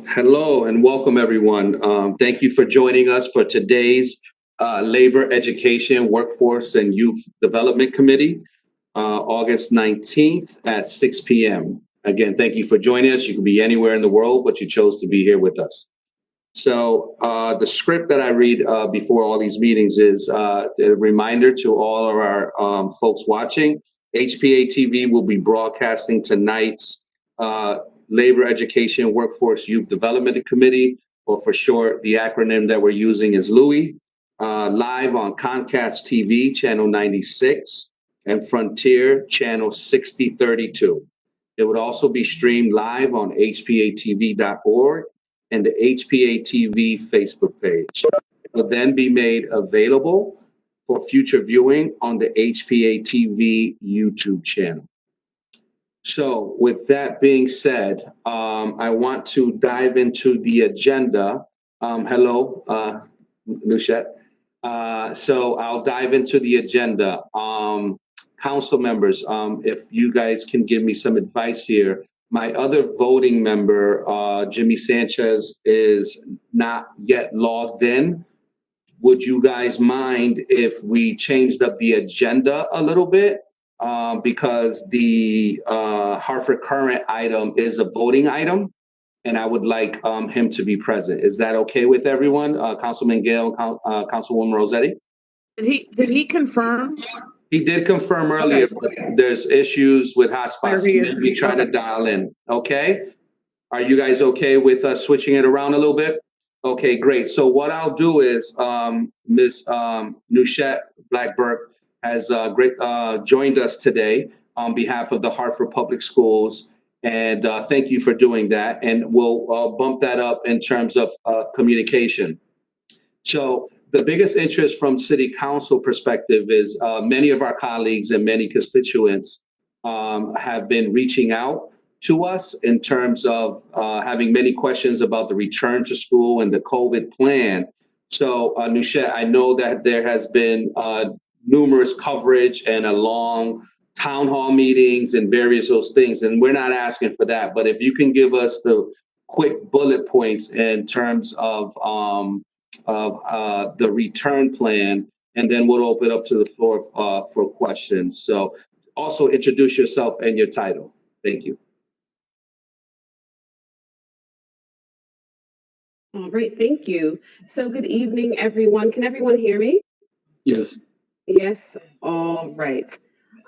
Hello and welcome, everyone. Thank you for joining us for today's Labor, Education, Workforce, and Youth Development Committee, August 19th at 6 p.m. Again, thank you for joining us. You could be anywhere in the world, but you chose to be here with us. So the script that I read before all these meetings is a reminder to all of our folks watching. HPA-TV will be broadcasting tonight's Labor, Education, Workforce, Youth Development Committee, or for short, the acronym that we're using is LUI, live on Comcast TV, channel 96, and Frontier, channel 6032. It would also be streamed live on hpatv.org and the HPA-TV Facebook page. It will then be made available for future viewing on the HPA-TV YouTube channel. So with that being said, I want to dive into the agenda. Hello, Luchette. So I'll dive into the agenda. Council members, if you guys can give me some advice here. My other voting member, Jimmy Sanchez, is not yet logged in. Would you guys mind if we changed up the agenda a little bit? Because the Hartford Current item is a voting item, and I would like him to be present. Is that okay with everyone? Councilman Gale, Councilwoman Rossetti? Did he confirm? He did confirm earlier, Okay. but there's issues with hotspots. There he is. Let me try to dial in. Okay. Are you guys okay with us switching it around a little bit? Okay, great. So what I'll do is Ms. Nushette Blackburk has joined us today on behalf of the Hartford Public Schools. And thank you for doing that. And we'll bump that up in terms of communication. So the biggest interest from City Council perspective is many of our colleagues and many constituents have been reaching out to us in terms of having many questions about the return to school and the COVID plan. So, Nushette, I know that there has been numerous coverage and a long town hall meetings and various those things, and we're not asking for that. But if you can give us the quick bullet points in terms of the return plan, and then we'll open up to the floor for questions. So also introduce yourself and your title. Thank you. All right, thank you. So good evening, everyone. Can everyone hear me? Yes. Yes, all right.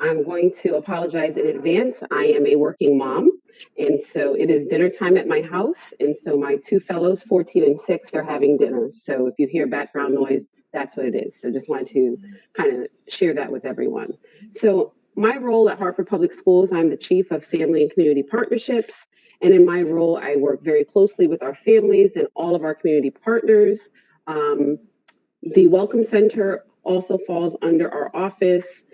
I'm going to apologize in advance. I am a working mom, and so it is dinner time at my house. And so my two fellows, 14 and 6, they're having dinner. So if you hear background noise, that's what it is. So just wanted to kind of share that with everyone. So my role at Hartford Public Schools, I'm the Chief of Family and Community Partnerships. And in my role, I work very closely with our families and all of our community partners. The Welcome Center also falls under our office.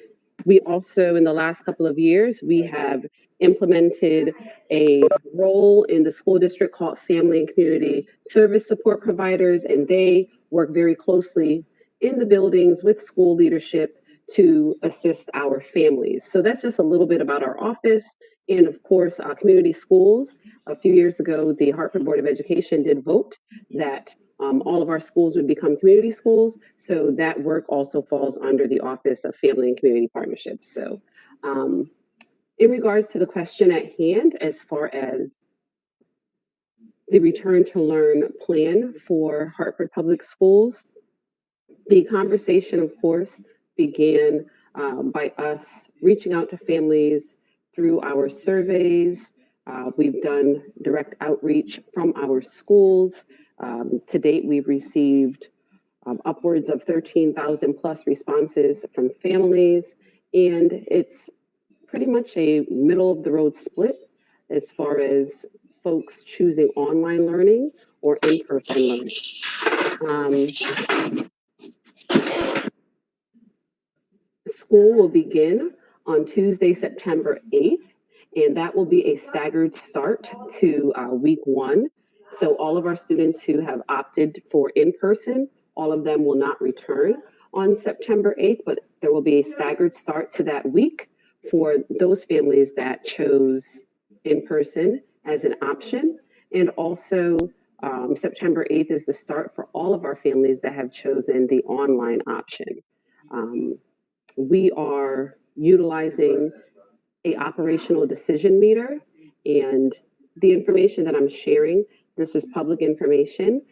We also, in the last couple of years, we have implemented a role in the school district called Family and Community Service Support Providers, and they work very closely in the buildings with school leadership to assist our families. So that's just a little bit about our office. And of course, community schools. A few years ago, the Hartford Board of Education did vote that all of our schools would become community schools. So that work also falls under the Office of Family and Community Partnerships. So in regards to the question at hand, as far as the return to learn plan for Hartford Public Schools, the conversation, of course, began by us reaching out to families through our surveys. We've done direct outreach from our schools. To date, we've received upwards of 13,000 plus responses from families, and it's pretty much a middle of the road split as far as folks choosing online learning or in-person learning. School will begin on Tuesday, September 8th, and that will be a staggered start to week 1. So all of our students who have opted for in-person, all of them will not return on September 8th, but there will be a staggered start to that week for those families that chose in-person as an option. And also, September 8th is the start for all of our families that have chosen the online option. We are utilizing a operational decision meter, and the information that I'm sharing, this is public information.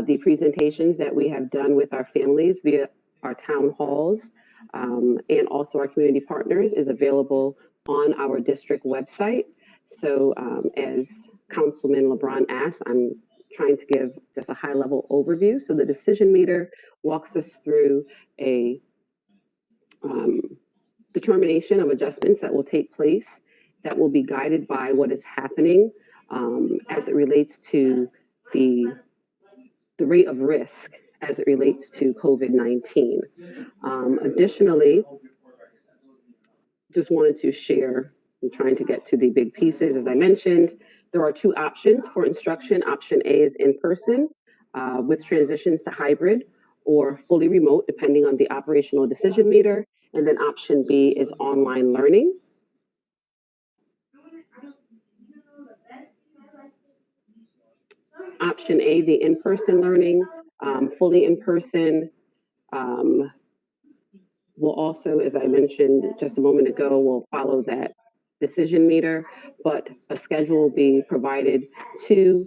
The presentations that we have done with our families via our town halls and also our community partners is available on our district website. So as Councilman LeBron asked, I'm trying to give just a high level overview. So the decision meter walks us through a determination of adjustments that will take place that will be guided by what is happening as it relates to the rate of risk as it relates to COVID-19. Additionally, just wanted to share, I'm trying to get to the big pieces. As I mentioned, there are two options for instruction. Option A is in person with transitions to hybrid or fully remote, depending on the operational decision meter. And then option B is online learning. Option A, the in-person learning, fully in person, will also, as I mentioned just a moment ago, will follow that decision meter, but a schedule will be provided to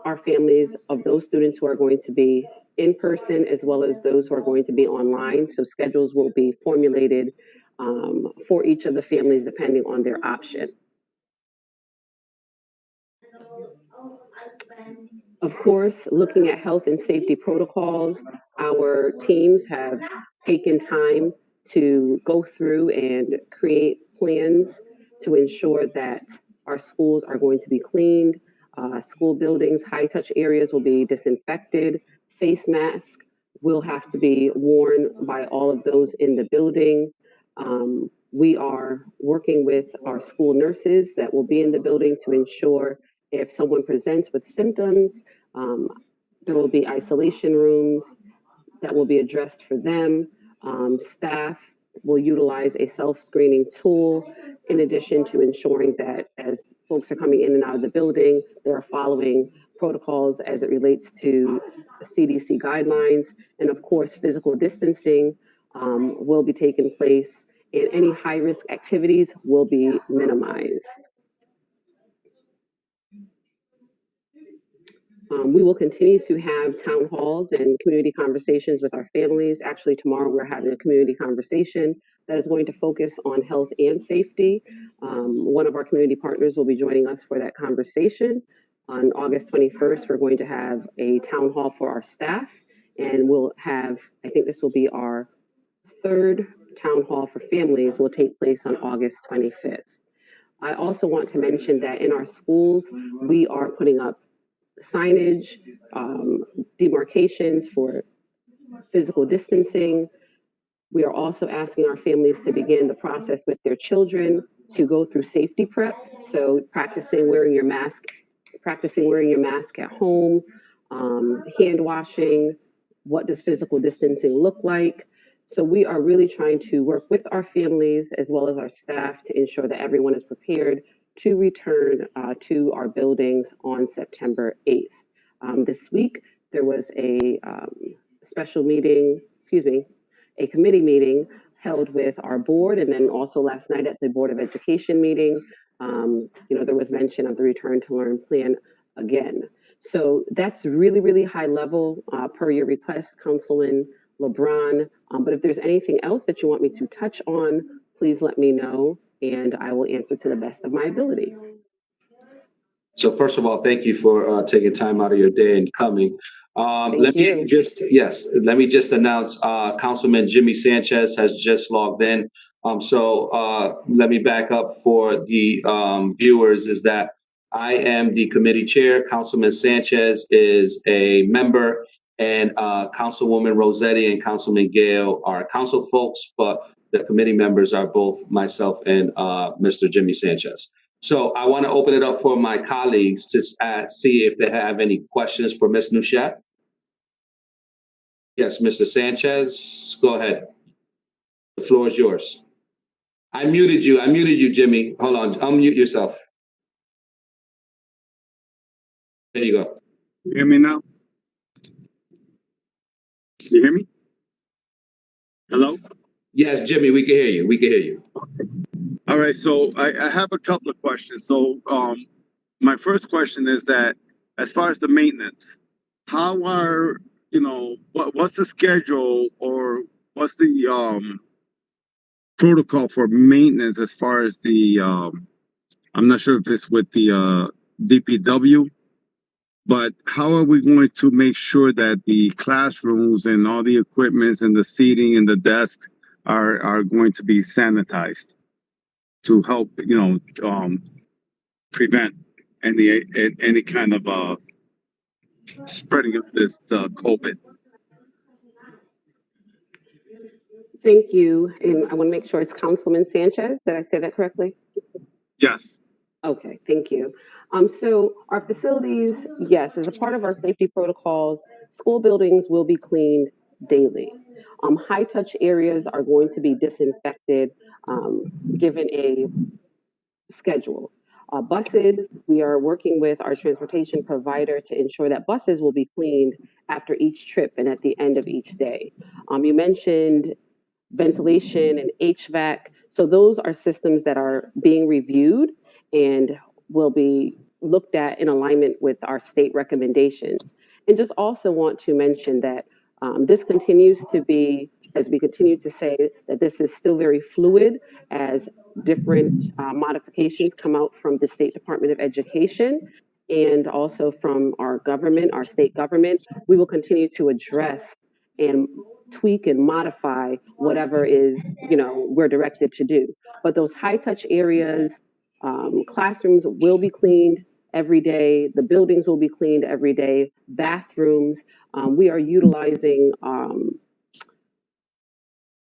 our families of those students who are going to be in person as well as those who are going to be online. So schedules will be formulated for each of the families depending on their option. Of course, looking at health and safety protocols, our teams have taken time to go through and create plans to ensure that our schools are going to be cleaned, school buildings, high touch areas will be disinfected, face masks will have to be worn by all of those in the building. We are working with our school nurses that will be in the building to ensure if someone presents with symptoms, there will be isolation rooms that will be addressed for them. Staff will utilize a self-screening tool in addition to ensuring that as folks are coming in and out of the building, they are following protocols as it relates to CDC guidelines. And of course, physical distancing will be taking place and any high-risk activities will be minimized. We will continue to have town halls and community conversations with our families. Actually, tomorrow we're having a community conversation that is going to focus on health and safety. One of our community partners will be joining us for that conversation. On August 21st, we're going to have a town hall for our staff, and we'll have, I think this will be our third town hall for families, will take place on August 25th. I also want to mention that in our schools, we are putting up signage, demarcations for physical distancing. We are also asking our families to begin the process with their children to go through safety prep. So practicing wearing your mask at home, hand washing, what does physical distancing look like? So we are really trying to work with our families as well as our staff to ensure that everyone is prepared to return to our buildings on September 8th. This week, there was a a committee meeting held with our board, and then also last night at the Board of Education meeting, there was mention of the Return to Learn plan again. So that's really, really high level per your request, Councilman LeBron. But if there's anything else that you want me to touch on, please let me know, and I will answer to the best of my ability. So first of all, thank you for taking time out of your day and coming. Let me just announce Councilman Jimmy Sanchez has just logged in. Let me back up for the viewers is that I am the committee chair. Councilman Sanchez is a member, and Councilwoman Rossetti and Councilman Gale are council folks, but the committee members are both myself and Mr. Jimmy Sanchez. So I want to open it up for my colleagues to see if they have any questions for Ms. Nouchette. Yes, Mr. Sanchez, go ahead. The floor is yours. I muted you, Jimmy. Hold on, unmute yourself. There you go. You hear me now? You hear me? Hello? Yes, Jimmy, we can hear you. We can hear you. All right, so I have a couple of questions. So my first question is that as far as the maintenance, how are, what's the schedule or what's the protocol for maintenance as far as the I'm not sure if it's with the DPW, but how are we going to make sure that the classrooms and all the equipments and the seating and the desks are going to be sanitized to help, prevent any kind of spreading of this COVID? Thank you. And I want to make sure it's Councilman Sanchez. Did I say that correctly? Yes. Okay, thank you. So our facilities, yes, as a part of our safety protocols, school buildings will be cleaned daily. High touch areas are going to be disinfected, given a schedule. Buses, we are working with our transportation provider to ensure that buses will be cleaned after each trip and at the end of each day. You mentioned ventilation and HVAC. So those are systems that are being reviewed and will be looked at in alignment with our state recommendations. And just also want to mention that this continues to be, as we continue to say, that this is still very fluid as different modifications come out from the State Department of Education and also from our government, our state government. We will continue to address and tweak and modify whatever is, we're directed to do. But those high touch areas, classrooms will be cleaned every day. The buildings will be cleaned every day. Bathrooms, we are utilizing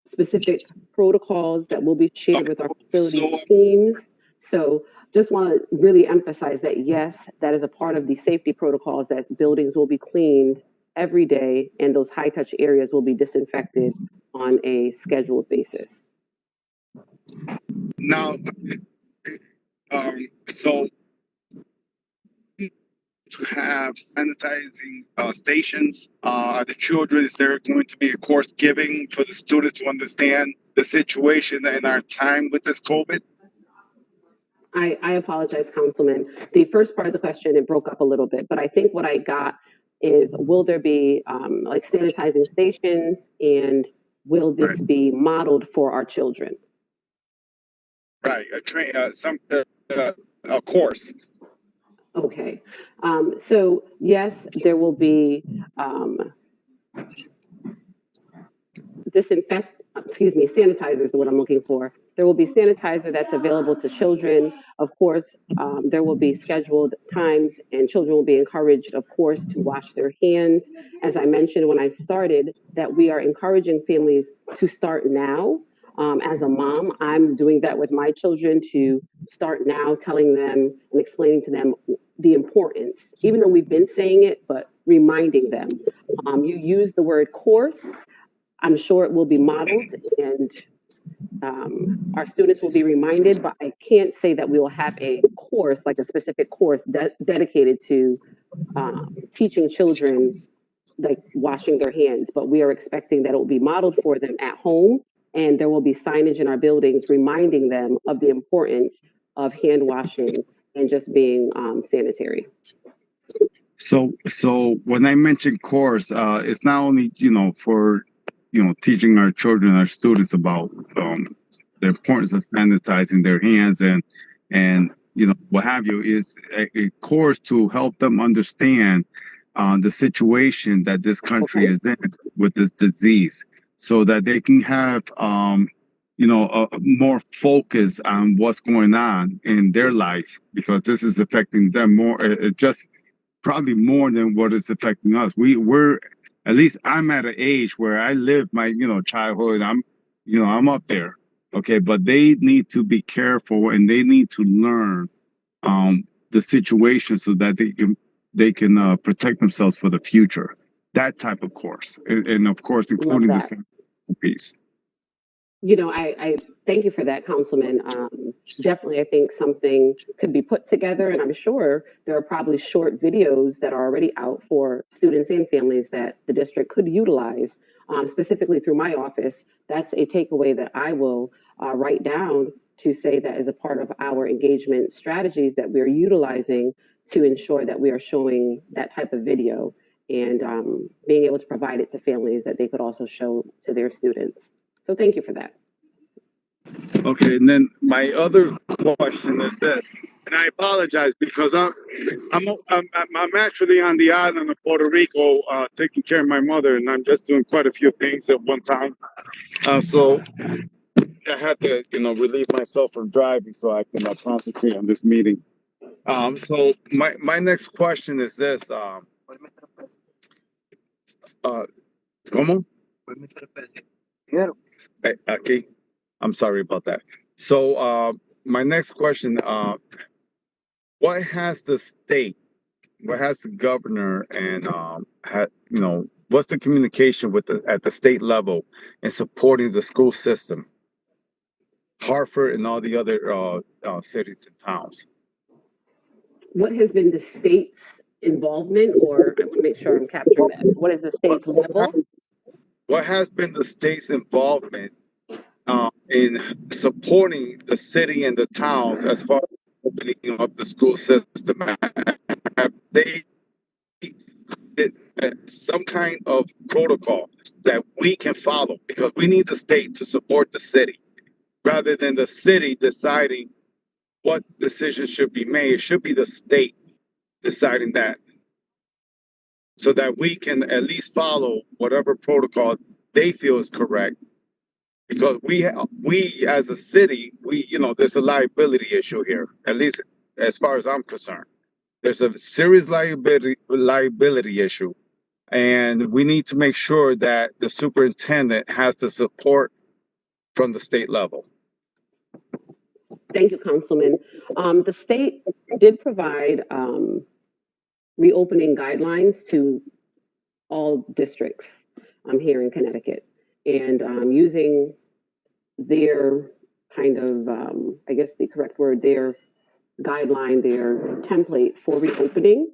specific protocols that will be shared with our facilities So teams. So just want to really emphasize that yes, that is a part of the safety protocols, that buildings will be cleaned every day and those high touch areas will be disinfected on a scheduled basis. now, so to have sanitizing stations, the children, is there going to be a course giving for the students to understand the situation and our time with this COVID? I apologize, Councilman. The first part of the question, it broke up a little bit, but I think what I got is, will there be like sanitizing stations, and will this Right. be modeled for our children? Right, a course. Okay. So yes, there will be sanitizer is what I'm looking for. There will be sanitizer that's available to children. Of course, there will be scheduled times, and children will be encouraged, of course, to wash their hands. As I mentioned when I started, that we are encouraging families to start now. As a mom, I'm doing that with my children, to start now, telling them and explaining to them the importance, even though we've been saying it, but reminding them. You use the word course. I'm sure it will be modeled, and our students will be reminded, but I can't say that we will have a course, like a specific course dedicated to teaching children like washing their hands, but we are expecting that it will be modeled for them at home, and there will be signage in our buildings reminding them of the importance of hand washing and just being sanitary. So when I mention course, it's not only for teaching our children, our students about the importance of sanitizing their hands and what have you. Is a course to help them understand the situation that this country Okay. is in with this disease, so that they can have a more focus on what's going on in their life, because this is affecting them more. It just probably more than what is affecting us. We're at least I'm at an age where I lived my childhood. I'm up there, okay. But they need to be careful, and they need to learn the situation so that they can protect themselves for the future. That type of course, and of course Love including the that. same piece. I thank you for that, Councilman. Definitely, I think something could be put together, and I'm sure there are probably short videos that are already out for students and families that the district could utilize, specifically through my office. That's a takeaway that I will write down to say that as a part of our engagement strategies that we're utilizing to ensure that we are showing that type of video and being able to provide it to families that they could also show to their students. So thank you for that. Okay, and then my other question is this, and I apologize because I'm actually on the island of Puerto Rico, taking care of my mother, and I'm just doing quite a few things at one time. So I had to, relieve myself from driving so I can concentrate on this meeting. So my next question is this. ¿Cómo? Okay, I'm sorry about that. So my next question, what has the state, what has the governor and what's the communication with at the state level in supporting the school system, Hartford and all the other cities and towns? What has been the state's involvement, or I want to make sure I'm capturing that. What is the state's level? What has been the state's involvement in supporting the city and the towns as far as opening up the school system? Have they some kind of protocol that we can follow? Because we need the state to support the city rather than the city deciding what decisions should be made. It should be the state deciding that, so that we can at least follow whatever protocol they feel is correct. Because we as a city, there's a liability issue here, at least as far as I'm concerned. There's a serious liability issue, and we need to make sure that the superintendent has the support from the state level. Thank you, Councilman. The state did provide reopening guidelines to all districts here in Connecticut, and using their kind of, I guess the correct word, their guideline, their template for reopening.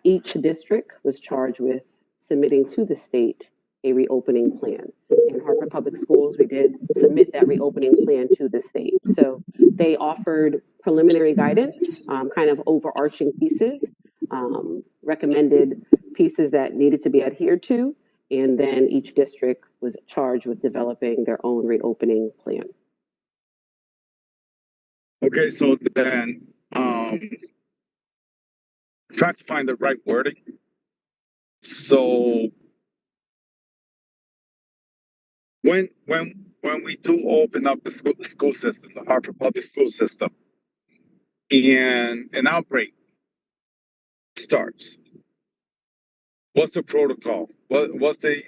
Each district was charged with submitting to the state a reopening plan. In Hartford Public Schools, we did submit that reopening plan to the state. So they offered preliminary guidance, kind of overarching pieces, recommended pieces that needed to be adhered to, and then each district was charged with developing their own reopening plan. Okay, so then try to find the right wording. So when we do open up the school system, the Hartford Public School System, and an outbreak starts, what's the protocol? What's the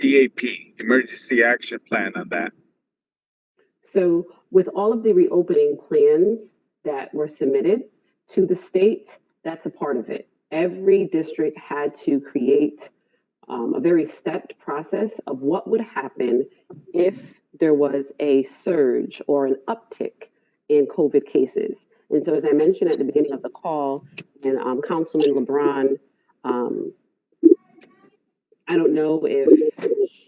EAP, emergency action plan, on that? So with all of the reopening plans that were submitted to the state, that's a part of it. Every district had to create a very stepped process of what would happen if there was a surge or an uptick in COVID cases. And so, as I mentioned at the beginning of the call, and Councilman LeBron, I don't know if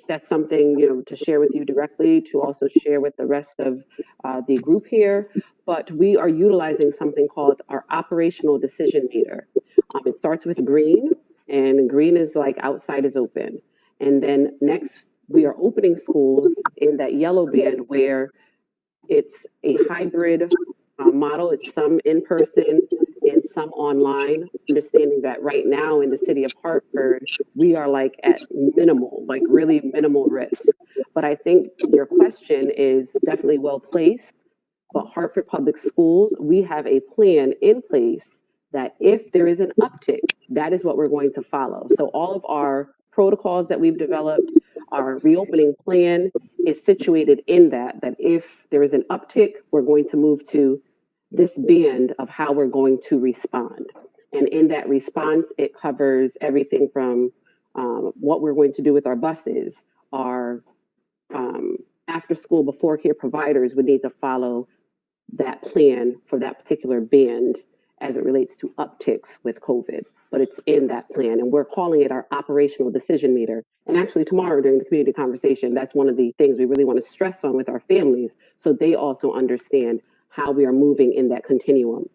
that's something, to share with you directly, to also share with the rest of the group here, but we are utilizing something called our operational decision meter. It starts with green, and green is like outside is open. And then next, we are opening schools in that yellow band where it's a hybrid model. It's some in person and some online, understanding that right now in the city of Hartford, we are like at minimal, like really minimal risk. But I think your question is definitely well placed. But Hartford Public Schools, we have a plan in place that if there is an uptick, that is what we're going to follow. So all of our protocols that we've developed, our reopening plan is situated in that if there is an uptick, we're going to move to this band of how we're going to respond. And in that response, it covers everything from what we're going to do with our buses, our after school, before care providers would need to follow that plan for that particular band as it relates to upticks with COVID. But it's in that plan, and we're calling it our operational decision meter. And actually, tomorrow during the community conversation, that's one of the things we really want to stress on with our families, so they also understand how we are moving in that continuum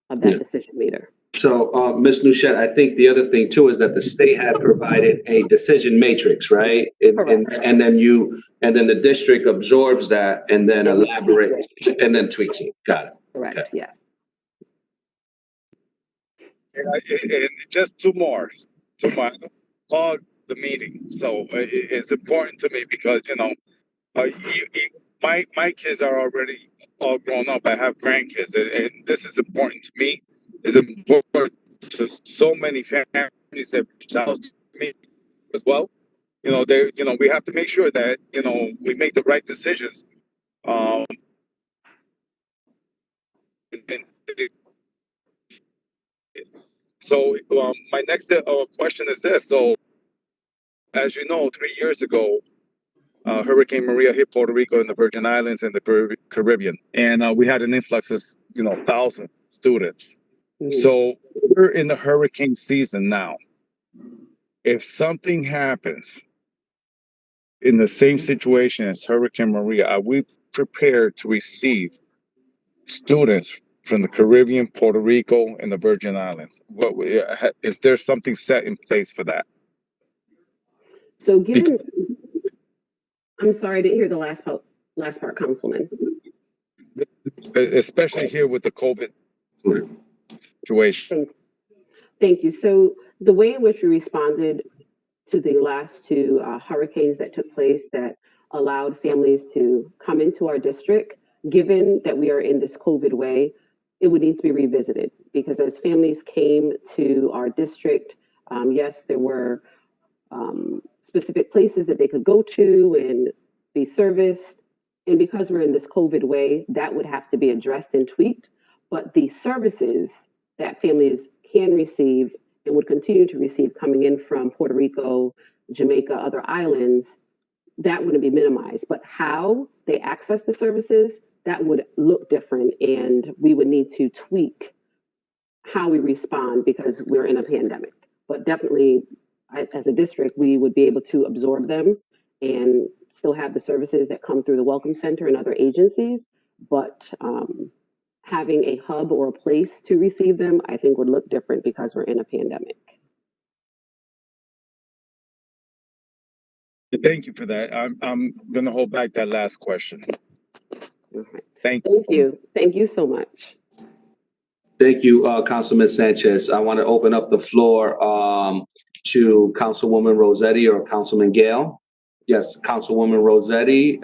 of that decision meter. So, Ms. Nouchette, I think the other thing too is that the state had provided a decision matrix, right? Correct. And then the district absorbs that and then elaborates and then tweaks it. Got it. Correct. Okay. Yeah. And just two more. Call the meeting. So it's important to me because, my kids are already all grown up. I have grandkids, and this is important to me. It's important to so many families that reach out to me as well. We have to make sure that, we make the right decisions. And so my next question is this. So, as you know, 3 years ago, Hurricane Maria hit Puerto Rico and the Virgin Islands and the Caribbean. And we had an influx of, 1,000 students. So we're in the hurricane season now. If something happens in the same situation as Hurricane Maria, are we prepared to receive students from the Caribbean, Puerto Rico, and the Virgin Islands? Is there something set in place for that? So I'm sorry, I didn't hear the last part, Councilman. Especially here with the COVID situation. Thank you. So the way in which we responded to the last two hurricanes that took place that allowed families to come into our district, given that we are in this COVID way, it would need to be revisited, because as families came to our district, yes, there were specific places that they could go to and be serviced. And because we're in this COVID way, that would have to be addressed and tweaked. But the services that families can receive and would continue to receive coming in from Puerto Rico, Jamaica, other islands, that wouldn't be minimized. But how they access the services, that would look different. And we would need to tweak how we respond because we're in a pandemic. But definitely, as a district, we would be able to absorb them and still have the services that come through the Welcome Center and other agencies. But having a hub or a place to receive them, I think would look different because we're in a pandemic. Thank you for that. I'm going to hold back that last question. Okay. Thank you. Thank you so much. Thank you, Councilman Sanchez. I want to open up the floor to Councilwoman Rossetti or Councilman Gale. Yes, Councilwoman Rossetti.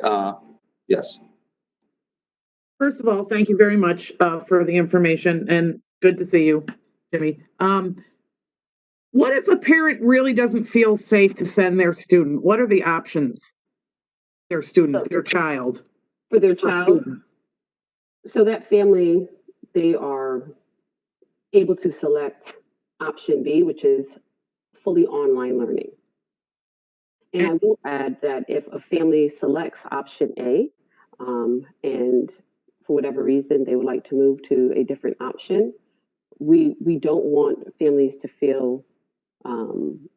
Yes. First of all, thank you very much for the information, and good to see you, Jimmy. What if a parent really doesn't feel safe to send their student? What are the options? Their child. For their child? So that family, they are able to select option B, which is fully online learning. And I will add that if a family selects option A, and for whatever reason they would like to move to a different option, we don't want families to feel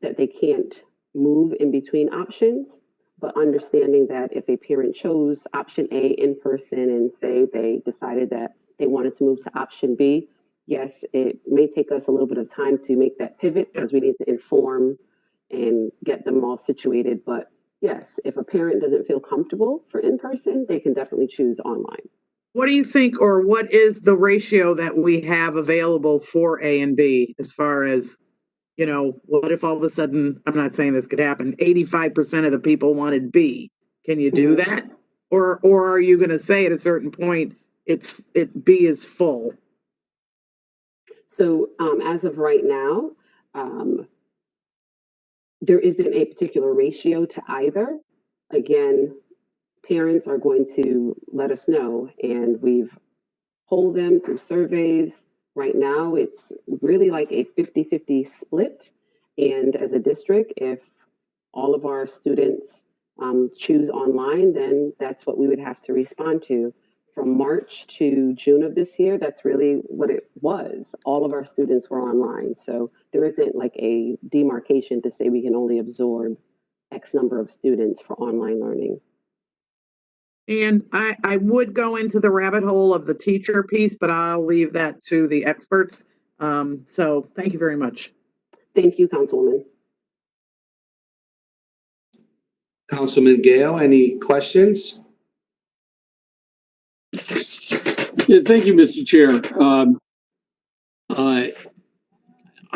that they can't move in between options, but understanding that if a parent chose option A in person and say they decided that they wanted to move to option B, yes, it may take us a little bit of time to make that pivot because we need to inform and get them all situated. But yes, if a parent doesn't feel comfortable for in person, they can definitely choose online. What do you think, or what is the ratio that we have available for A and B as far as, what if all of a sudden, I'm not saying this could happen, 85% of the people wanted B? Can you do that? Or are you going to say at a certain point, B is full? So as of right now, there isn't a particular ratio to either. Again, parents are going to let us know, and we've polled them through surveys. Right now, it's really like a 50-50 split. And as a district, if all of our students choose online, then that's what we would have to respond to. From March to June of this year, that's really what it was. All of our students were online. So there isn't like a demarcation to say we can only absorb X number of students for online learning. And I would go into the rabbit hole of the teacher piece, but I'll leave that to the experts. So thank you very much. Thank you, Councilwoman. Councilman Gale, any questions? Yeah, thank you, Mr. Chair.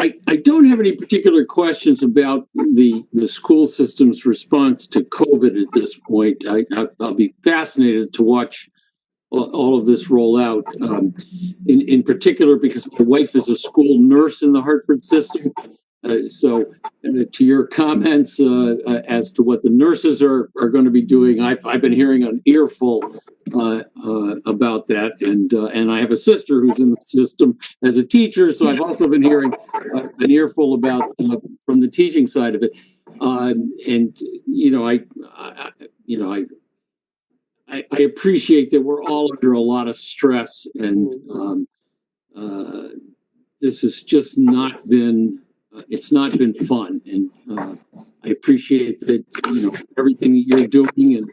I don't have any particular questions about the school system's response to COVID at this point. I'll be fascinated to watch all of this roll out, in particular because my wife is a school nurse in the Hartford system. So to your comments as to what the nurses are going to be doing, I've been hearing an earful about that, and I have a sister who's in the system as a teacher, so I've also been hearing an earful about from the teaching side of it, and I appreciate that we're all under a lot of stress, and this has just not been. It's not been fun, and I appreciate that everything that you're doing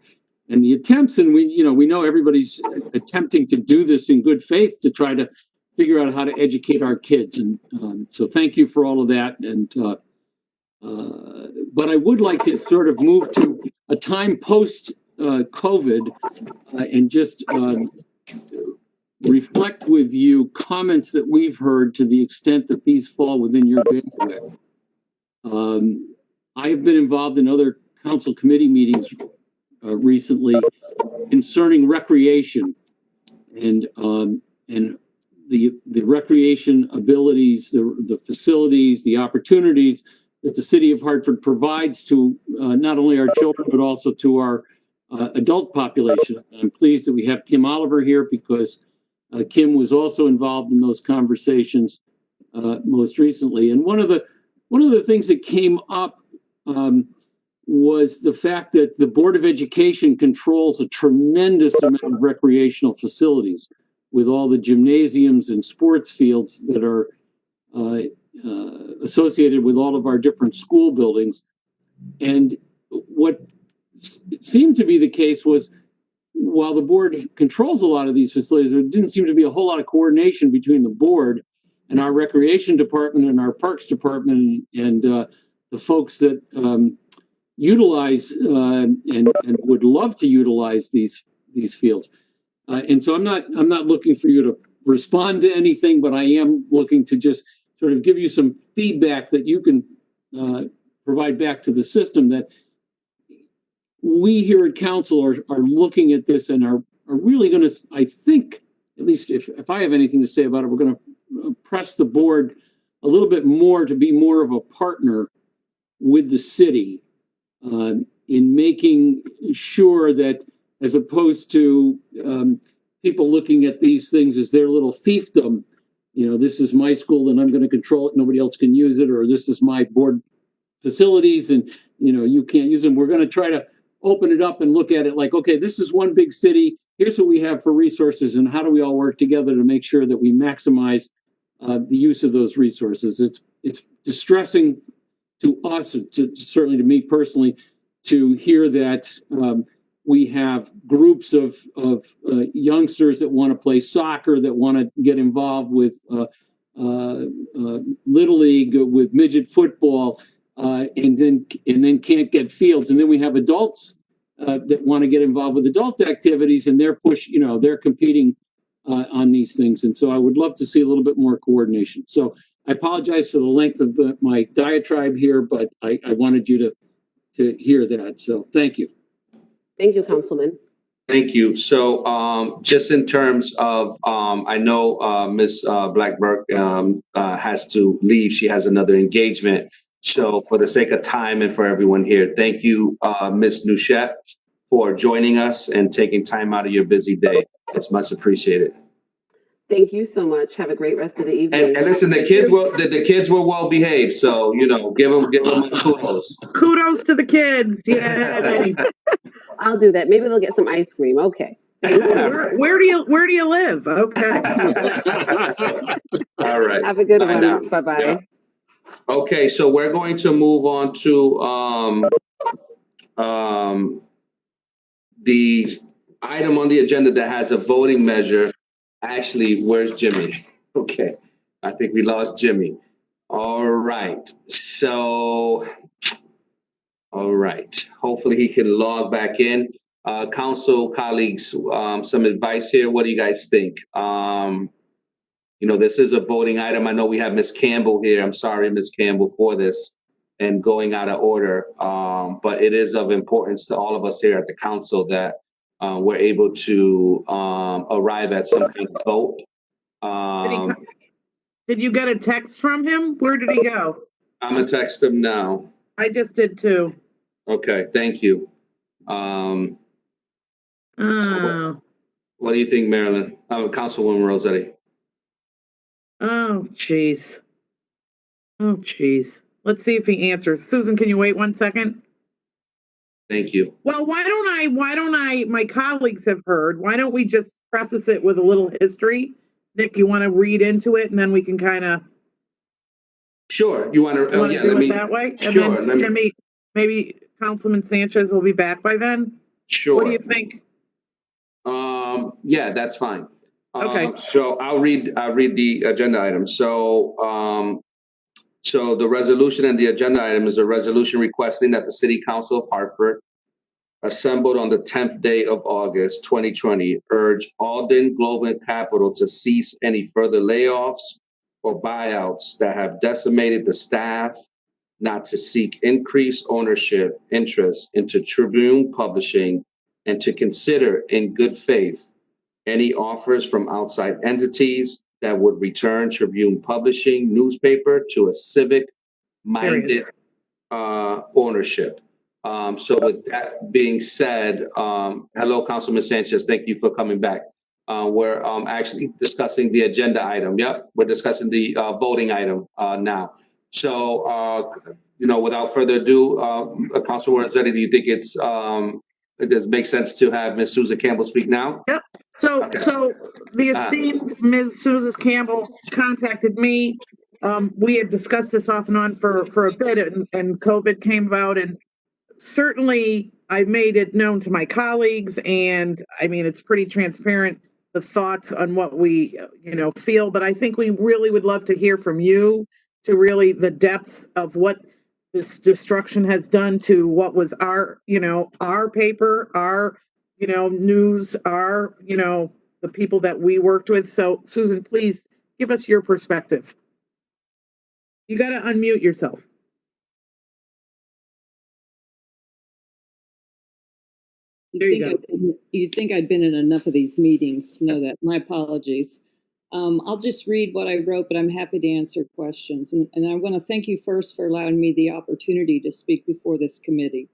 and the attempts, and we know everybody's attempting to do this in good faith to try to figure out how to educate our kids, and so thank you for all of that. And but I would like to sort of move to a time post COVID and just reflect with you comments that we've heard to the extent that these fall within your bandwidth. I have been involved in other council committee meetings recently concerning recreation and the recreation abilities, the facilities, the opportunities that the city of Hartford provides to not only our children but also to our adult population. I'm pleased that we have Kim Oliver here because Kim was also involved in those conversations most recently. And one of the things that came up was the fact that the Board of Education controls a tremendous amount of recreational facilities with all the gymnasiums and sports fields that are associated with all of our different school buildings. And what seemed to be the case was, while the board controls a lot of these facilities, there didn't seem to be a whole lot of coordination between the board and our recreation department and our parks department and the folks that utilize and would love to utilize these fields. And so I'm not looking for you to respond to anything, but I am looking to just sort of give you some feedback that you can provide back to the system, that we here at council are looking at this and are really going to, I think, at least if I have anything to say about it, we're going to press the board a little bit more to be more of a partner with the city in making sure that, as opposed to people looking at these things as their little fiefdom, this is my school and I'm going to control it, nobody else can use it, or this is my board facilities and you can't use them. We're going to try to open it up and look at it like, okay, this is one big city, here's what we have for resources, and how do we all work together to make sure that we maximize the use of those resources. It's distressing to us, certainly to me personally, to hear that we have groups of youngsters that want to play soccer, that want to get involved with Little League, with midget football, and then can't get fields. And then we have adults that want to get involved with adult activities, and they're competing on these things. And so I would love to see a little bit more coordination. So I apologize for the length of my diatribe here, but I wanted you to hear that. So thank you. Thank you, Councilman. Thank you. So just in terms of, I know Ms. Blackburg has to leave. She has another engagement. So for the sake of time and for everyone here, thank you, Ms. Nouchette, for joining us and taking time out of your busy day. It's much appreciated. Thank you so much. Have a great rest of the evening. And listen, the kids were well behaved, so give them kudos. Kudos to the kids. Yeah. I'll do that. Maybe they'll get some ice cream. Okay. Where do you live? Okay. All right. Have a good Bye now. one. Bye-bye. Yeah. Okay, so we're going to move on to the item on the agenda that has a voting measure. Actually, where's Jimmy? Okay, I think we lost Jimmy. All right, so, all right. Hopefully he can log back in. Council colleagues, some advice here. What do you guys think? This is a voting item. I know we have Ms. Campbell here. I'm sorry, Ms. Campbell, for this and going out of order. But it is of importance to all of us here at the council that we're able to arrive at some kind of vote. Did you get a text from him? Where did he go? I'm gonna text him now. I just did too. Okay, thank you. What do you think, Marilyn? Councilwoman Rossetti. Oh, jeez. Oh, jeez. Let's see if he answers. Susan, can you wait 1 second? Thank you. Well, why don't I, my colleagues have heard, why don't we just preface it with a little history? Nick, you want to read into it and then we can kind of. Sure. You want to do it that way? And sure. Then Jimmy, maybe Councilman Sanchez will be back by then? Sure. What do you think? Yeah, that's fine. Okay. So I'll read the agenda item. So the resolution and the agenda item is a resolution requesting that the City Council of Hartford, assembled on the 10th day of August 2020, urge Alden Global Capital to cease any further layoffs or buyouts that have decimated the staff, not to seek increased ownership interest into Tribune Publishing, and to consider in good faith any offers from outside entities that would return Tribune Publishing newspaper to a civic-minded ownership. So with that being said, hello, Councilman Sanchez. Thank you for coming back. We're actually discussing the agenda item. Yep, we're discussing the voting item now. So, without further ado, Councilwoman Rossetti, do you think it does make sense to have Ms. Susan Campbell speak now? Yep. So the esteemed Ms. Susan Campbell contacted me. We had discussed this off and on for a bit, and COVID came about, and certainly I made it known to my colleagues, and I mean, it's pretty transparent, the thoughts on what we, feel, but I think we really would love to hear from you to really the depths of what this destruction has done to what was our paper, our, news, our, the people that we worked with. So Susan, please give us your perspective. You got to unmute yourself. You'd think I'd been in enough of these meetings to know that. My apologies. I'll just read what I wrote, but I'm happy to answer questions. And I want to thank you first for allowing me the opportunity to speak before this committee.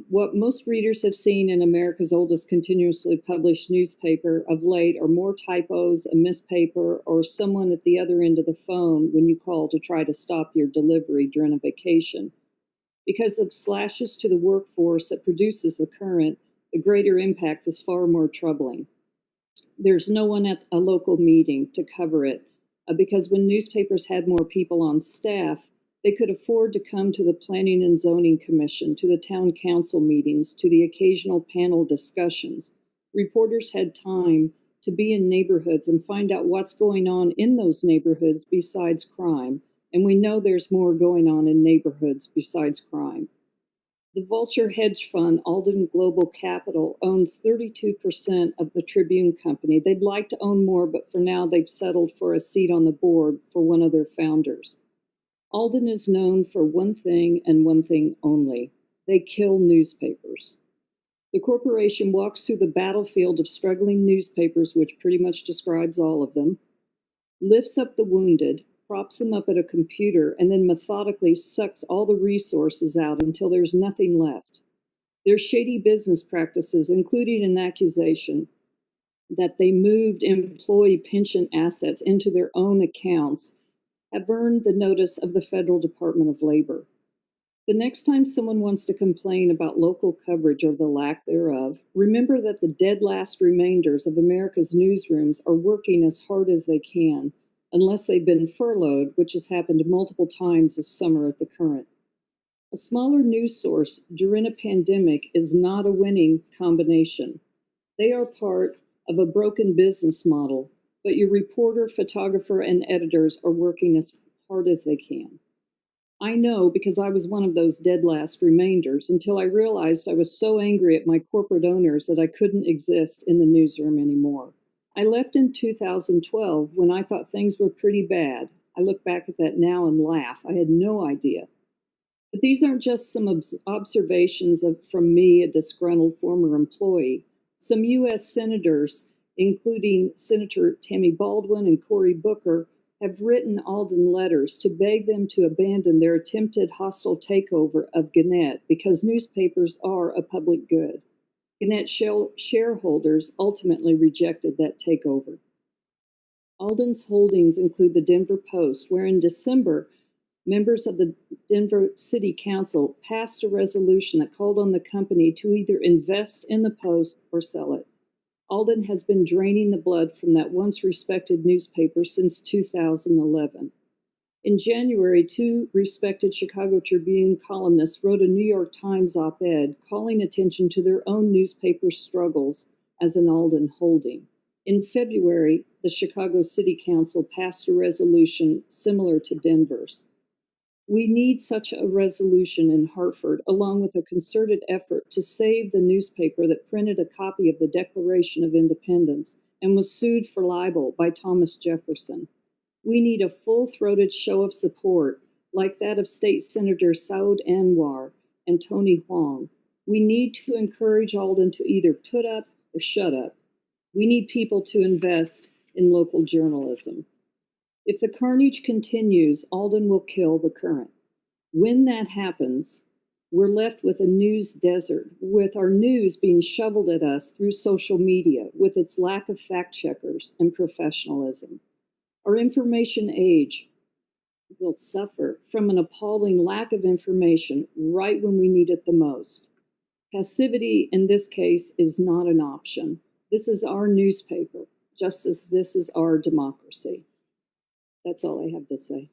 What most readers have seen in America's oldest continuously published newspaper of late are more typos, a missed paper, or someone at the other end of the phone when you call to try to stop your delivery during a vacation. Because of slashes to the workforce that produces the current, the greater impact is far more troubling. There's no one at a local meeting to cover it, because when newspapers had more people on staff, they could afford to come to the Planning and Zoning Commission, to the town council meetings, to the occasional panel discussions. Reporters had time to be in neighborhoods and find out what's going on in those neighborhoods besides crime. And we know there's more going on in neighborhoods besides crime. The Vulture hedge fund, Alden Global Capital, owns 32% of the Tribune Company. They'd like to own more, but for now they've settled for a seat on the board for one of their founders. Alden is known for one thing and one thing only. They kill newspapers. The corporation walks through the battlefield of struggling newspapers, which pretty much describes all of them, lifts up the wounded, props them up at a computer, and then methodically sucks all the resources out until there's nothing left. There's shady business practices, including an accusation that they moved employee pension assets into their own accounts have earned the notice of the Federal Department of Labor. The next time someone wants to complain about local coverage or the lack thereof, remember that the dead last remainders of America's newsrooms are working as hard as they can, unless they've been furloughed, which has happened multiple times this summer at the Current. A smaller news source during a pandemic is not a winning combination. They are part of a broken business model, but your reporter, photographer, and editors are working as hard as they can. I know because I was one of those dead last remainders until I realized I was so angry at my corporate owners that I couldn't exist in the newsroom anymore. I left in 2012 when I thought things were pretty bad. I look back at that now and laugh. I had no idea. But these aren't just some observations from me, a disgruntled former employee. Some U.S. senators, including Senator Tammy Baldwin and Cory Booker, have written Alden letters to beg them to abandon their attempted hostile takeover of Gannett because newspapers are a public good. Gannett shareholders ultimately rejected that takeover. Alden's holdings include the Denver Post, where in December, members of the Denver City Council passed a resolution that called on the company to either invest in the Post or sell it. Alden has been draining the blood from that once respected newspaper since 2011. In January, two respected Chicago Tribune columnists wrote a New York Times op-ed calling attention to their own newspaper's struggles as an Alden holding. In February, the Chicago City Council passed a resolution similar to Denver's. We need such a resolution in Hartford, along with a concerted effort to save the newspaper that printed a copy of the Declaration of Independence and was sued for libel by Thomas Jefferson. We need a full-throated show of support, like that of State Senator Saud Anwar and Tony Huang. We need to encourage Alden to either put up or shut up. We need people to invest in local journalism. If the carnage continues, Alden will kill the Current. When that happens, we're left with a news desert, with our news being shoveled at us through social media, with its lack of fact checkers and professionalism. Our information age will suffer from an appalling lack of information right when we need it the most. Passivity in this case is not an option. This is our newspaper, just as this is our democracy. That's all I have to say.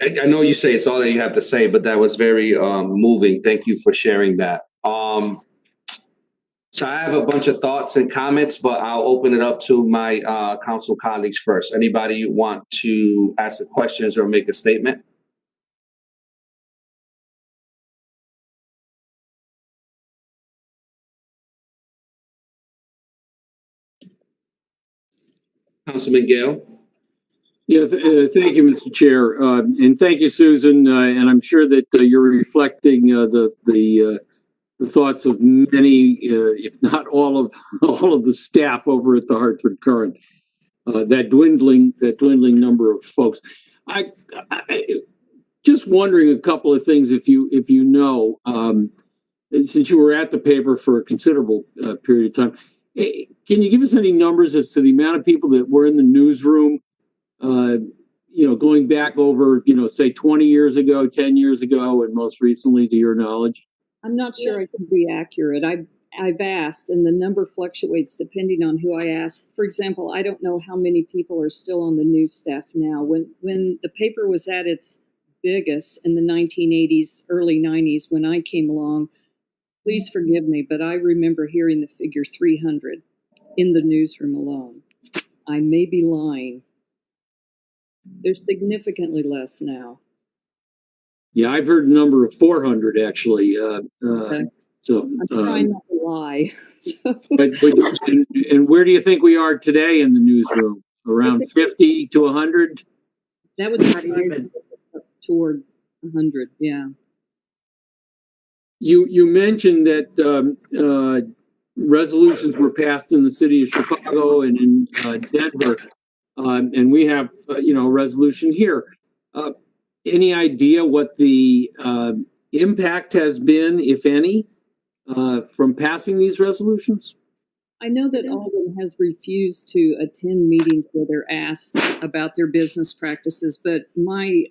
I know you say it's all that you have to say, but that was very moving. Thank you for sharing that. So I have a bunch of thoughts and comments, but I'll open it up to my council colleagues first. Anybody want to ask the questions or make a statement? Councilman Gale? Yeah, thank you, Mr. Chair, and thank you, Susan. And I'm sure that you're reflecting the thoughts of many, if not all of the staff over at the Hartford Current. That dwindling number of folks. I just wondering a couple of things, if you know, since you were at the paper for a considerable period of time. Can you give us any numbers as to the amount of people that were in the newsroom, going back over, say 20 years ago, 10 years ago, and most recently, to your knowledge? I'm not sure I can be accurate. I've asked, and the number fluctuates depending on who I ask. For example, I don't know how many people are still on the news staff now. When the paper was at its biggest in the 1980s, early 90s, when I came along, please forgive me, but I remember hearing the figure 300 in the newsroom alone. I may be lying. There's significantly less now. Yeah, I've heard a number of 400 actually. Okay. So I'm trying not to lie. but and where do you think we are today in the newsroom? Around 50 to 100? That would be toward 100. Yeah. You mentioned that resolutions were passed in the city of Chicago and in Denver, and we have a resolution here. Any idea what the impact has been, if any, from passing these resolutions? I know that Alden has refused to attend meetings where they're asked about their business practices, but my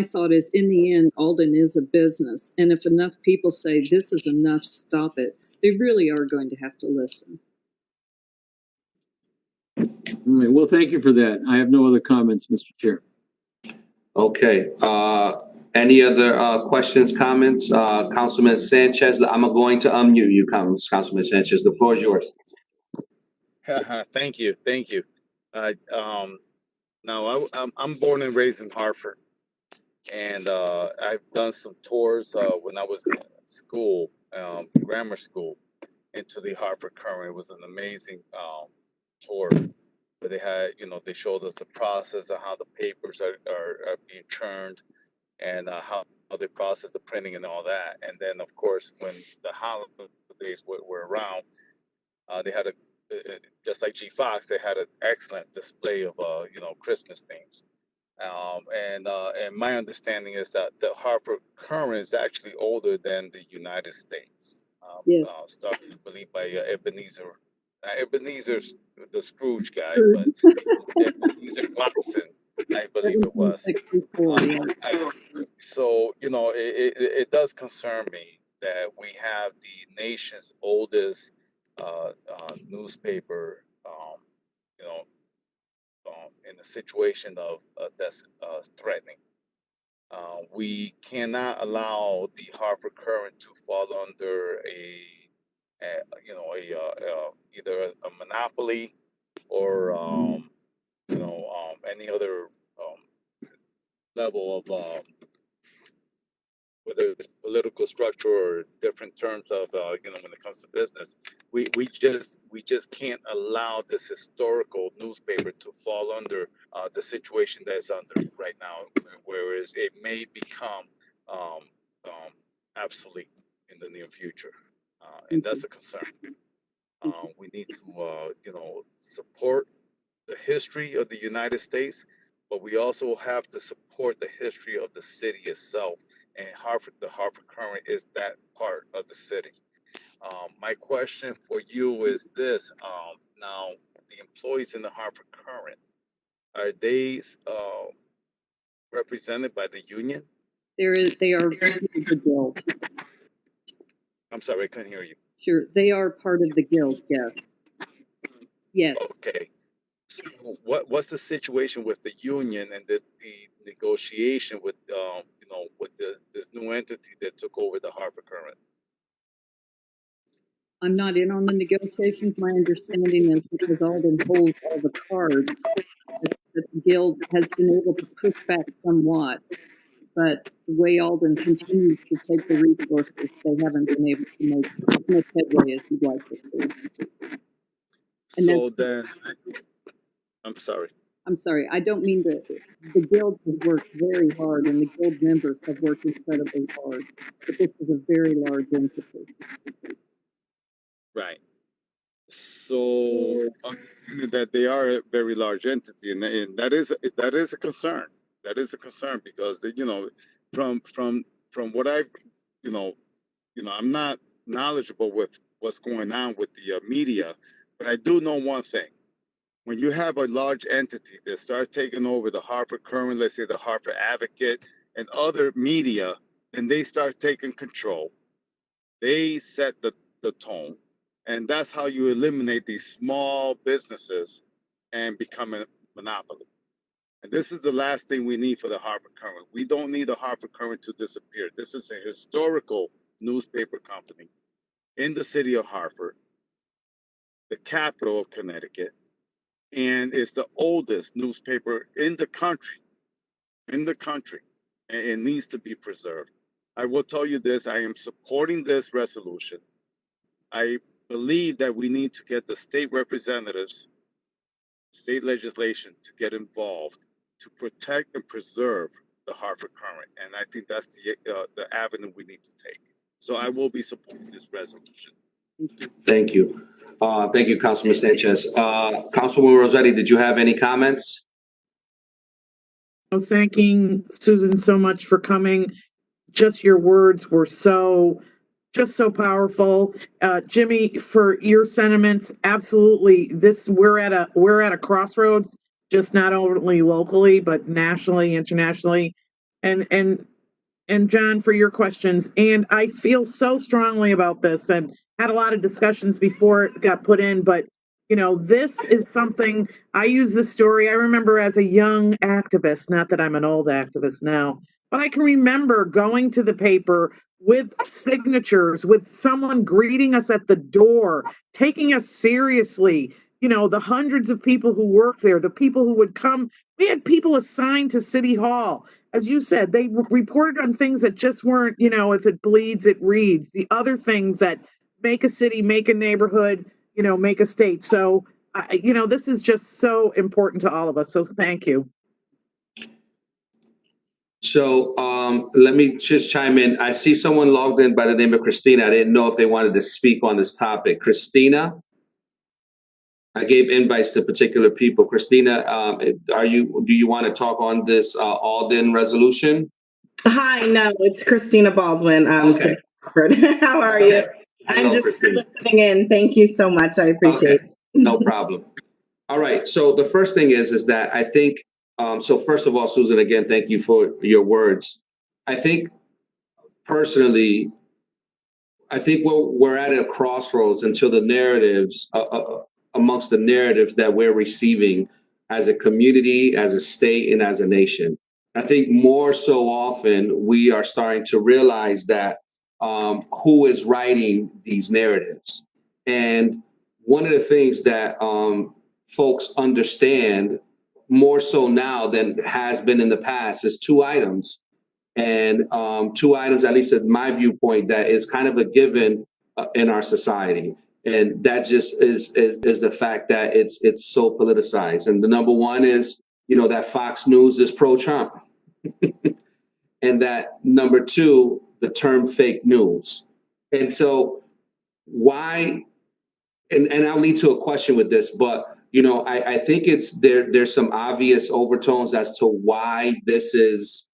thought is, in the end, Alden is a business, and if enough people say this is enough, stop it, they really are going to have to listen. All right, well, thank you for that. I have no other comments, Mr. Chair. Okay, any other questions, comments? Councilman Sanchez, I'm going to unmute you, Councilman Sanchez. The floor is yours. Thank you, thank you. Now I'm born and raised in Hartford, and I've done some tours when I was in school, grammar school, into the Hartford Current. It was an amazing tour where they had, they showed us the process of how the papers are being churned, and how they process the printing and all that. And then, of course, when the holidays were around, they had just like G Fox, they had an excellent display of Christmas themes. And my understanding is that the Hartford Current is actually older than the United States. Yes. Started, I believe, by Ebenezer. Ebenezer's the Scrooge guy, Scrooge. but Ebenezer Watson, I believe it was. 1764, yeah. So, it does concern me that we have the nation's oldest newspaper, in a situation of that's threatening. We cannot allow the Hartford Current to fall under either a monopoly or any other level of whether it's political structure or different terms of when it comes to business. We just can't allow this historical newspaper to fall under the situation that it's under right now, whereas it may become um, obsolete in the near future, and that's a concern. We need to support the history of the United States, but we also have to support the history of the city itself. And the Hartford Current is that part of the city. My question for you is this: now, the employees in the Hartford Current, are they represented by the union? They are part of the guild. I'm sorry, I couldn't hear you. Sure, they are part of the guild. Yes. Yes. Okay. So what's the situation with the union and the negotiation with with this new entity that took over the Hartford Current? I'm not in on the negotiations. My understanding is because Alden holds all the cards, that the guild has been able to push back somewhat. But the way Alden continues to take the resources, they haven't been able to make as much headway as you'd like to see. And So then, I'm sorry. I'm sorry, I don't mean to. The guild has worked very hard, and the guild members have worked incredibly hard. But this is a very large entity. Right. So understanding that they are a very large entity, and that is a concern. That is a concern because from what I've I'm not knowledgeable with what's going on with the media, but I do know one thing. When you have a large entity that starts taking over the Hartford Current, let's say the Hartford Advocate, and other media, and they start taking control, they set the tone. And that's how you eliminate these small businesses and become a monopoly. And this is the last thing we need for the Hartford Current. We don't need the Hartford Current to disappear. This is a historical newspaper company in the city of Hartford, the capital of Connecticut, and it's the oldest newspaper in the country. And it needs to be preserved. I will tell you this: I am supporting this resolution. I believe that we need to get the state representatives, state legislation to get involved to protect and preserve the Hartford Current, and I think that's the avenue we need to take. So I will be supporting this resolution. Thank you. Thank you, Councilman Sanchez. Councilwoman Rossetti, did you have any comments? Thanking Susan so much for coming. just your words were just so powerful. Jimmy, for your sentiments, absolutely. We're at a crossroads, just not only locally, but nationally, internationally. And John, for your questions. And I feel so strongly about this and had a lot of discussions before it got put in. But, this is something I use this story. I remember as a young activist, not that I'm an old activist now, but I can remember going to the paper with signatures, with someone greeting us at the door, taking us seriously. The hundreds of people who worked there, the people who would come. We had people assigned to City Hall. As you said, they reported on things that just weren't, if it bleeds, it reads. The other things that make a city, make a neighborhood, make a state. So, this is just so important to all of us. So thank you. So let me just chime in. I see someone logged in by the name of Christina. I didn't know if they wanted to speak on this topic. Christina, I gave invites to particular people. Christina, do you want to talk on this Alden resolution? Hi, no, it's Christina Baldwin. Okay. Hartford. How are you? Hello, I'm just Christina. listening in. Thank you so much. I appreciate it. No problem. All right. So the first thing is that I think, so first of all, Susan, again, thank you for your words. I think personally, we're at a crossroads until the narratives, amongst the narratives that we're receiving as a community, as a state, and as a nation. I think more so often we are starting to realize that who is writing these narratives. And one of the things that folks understand more so now than has been in the past is two items. And two items, at least at my viewpoint, that is kind of a given in our society. And that just is the fact that it's so politicized. And the number one is, that Fox News is pro-Trump. And that number two, the term fake news. And so why, and I'll lead to a question with this, but I think there's some obvious overtones as to why this is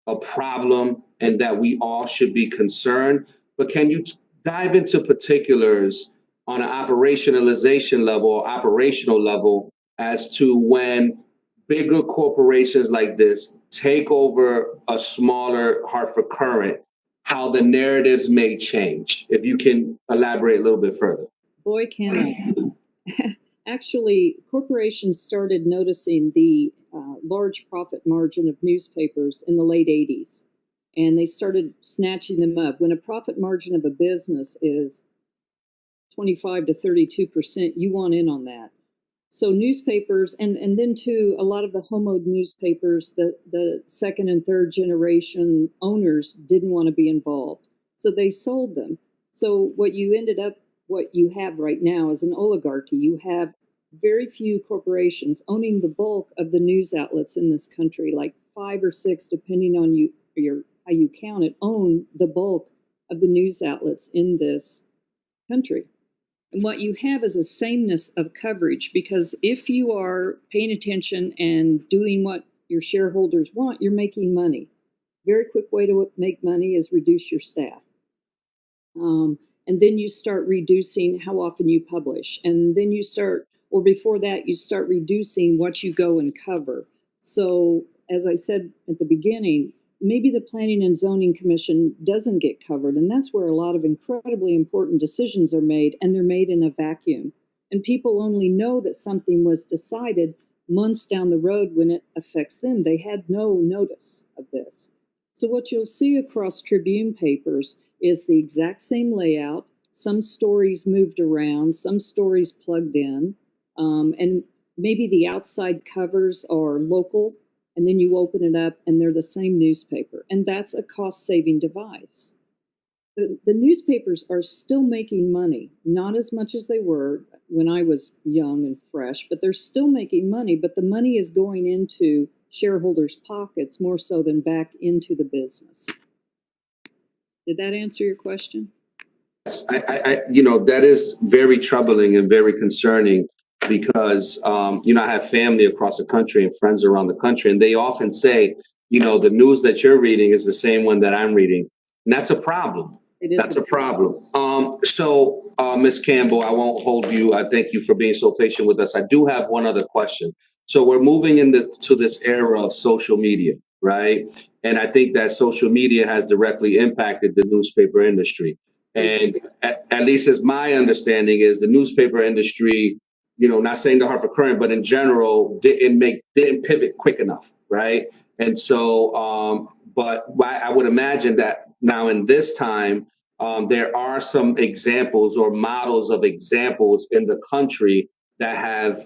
a problem and that we all should be concerned. But can you dive into particulars on an operationalization level or operational level as to when bigger corporations like this take over a smaller Hartford Current, how the narratives may change? If you can elaborate a little bit further. Boy, can I. Actually, corporations started noticing the large profit margin of newspapers in the late 80s, and they started snatching them up. When a profit margin of a business is 25 to 32%, you want in on that. So newspapers, and then too, a lot of the home-owned newspapers, the second and third generation owners didn't want to be involved. So they sold them. So what you have right now is an oligarchy. You have very few corporations owning the bulk of the news outlets in this country, like 5 or 6, depending on how you count it, own the bulk of the news outlets in this country. And what you have is a sameness of coverage, because if you are paying attention and doing what your shareholders want, you're making money. Very quick way to make money is reduce your staff. And then you start reducing how often you publish. And then you start, or before that, you start reducing what you go and cover. So as I said at the beginning, maybe the Planning and Zoning Commission doesn't get covered. And that's where a lot of incredibly important decisions are made, and they're made in a vacuum. And people only know that something was decided months down the road when it affects them. They had no notice of this. So what you'll see across Tribune papers is the exact same layout, some stories moved around, some stories plugged in, and maybe the outside covers are local, and then you open it up and they're the same newspaper. And that's a cost-saving device. The newspapers are still making money, not as much as they were when I was young and fresh, but they're still making money, but the money is going into shareholders' pockets more so than back into the business. Did that answer your question? That is very troubling and very concerning because, I have family across the country and friends around the country, and they often say the news that you're reading is the same one that I'm reading. And that's a problem. It is That's a problem. So, Ms. Campbell, I won't hold you. I thank you for being so patient with us. I do have one other question. So we're moving into this era of social media, right? And I think that social media has directly impacted the newspaper industry. And at least as my understanding is, the newspaper industry, not saying the Hartford Courant, but in general, didn't pivot quick enough, right? And so, but I would imagine that now in this time, there are some examples or models of examples in the country that have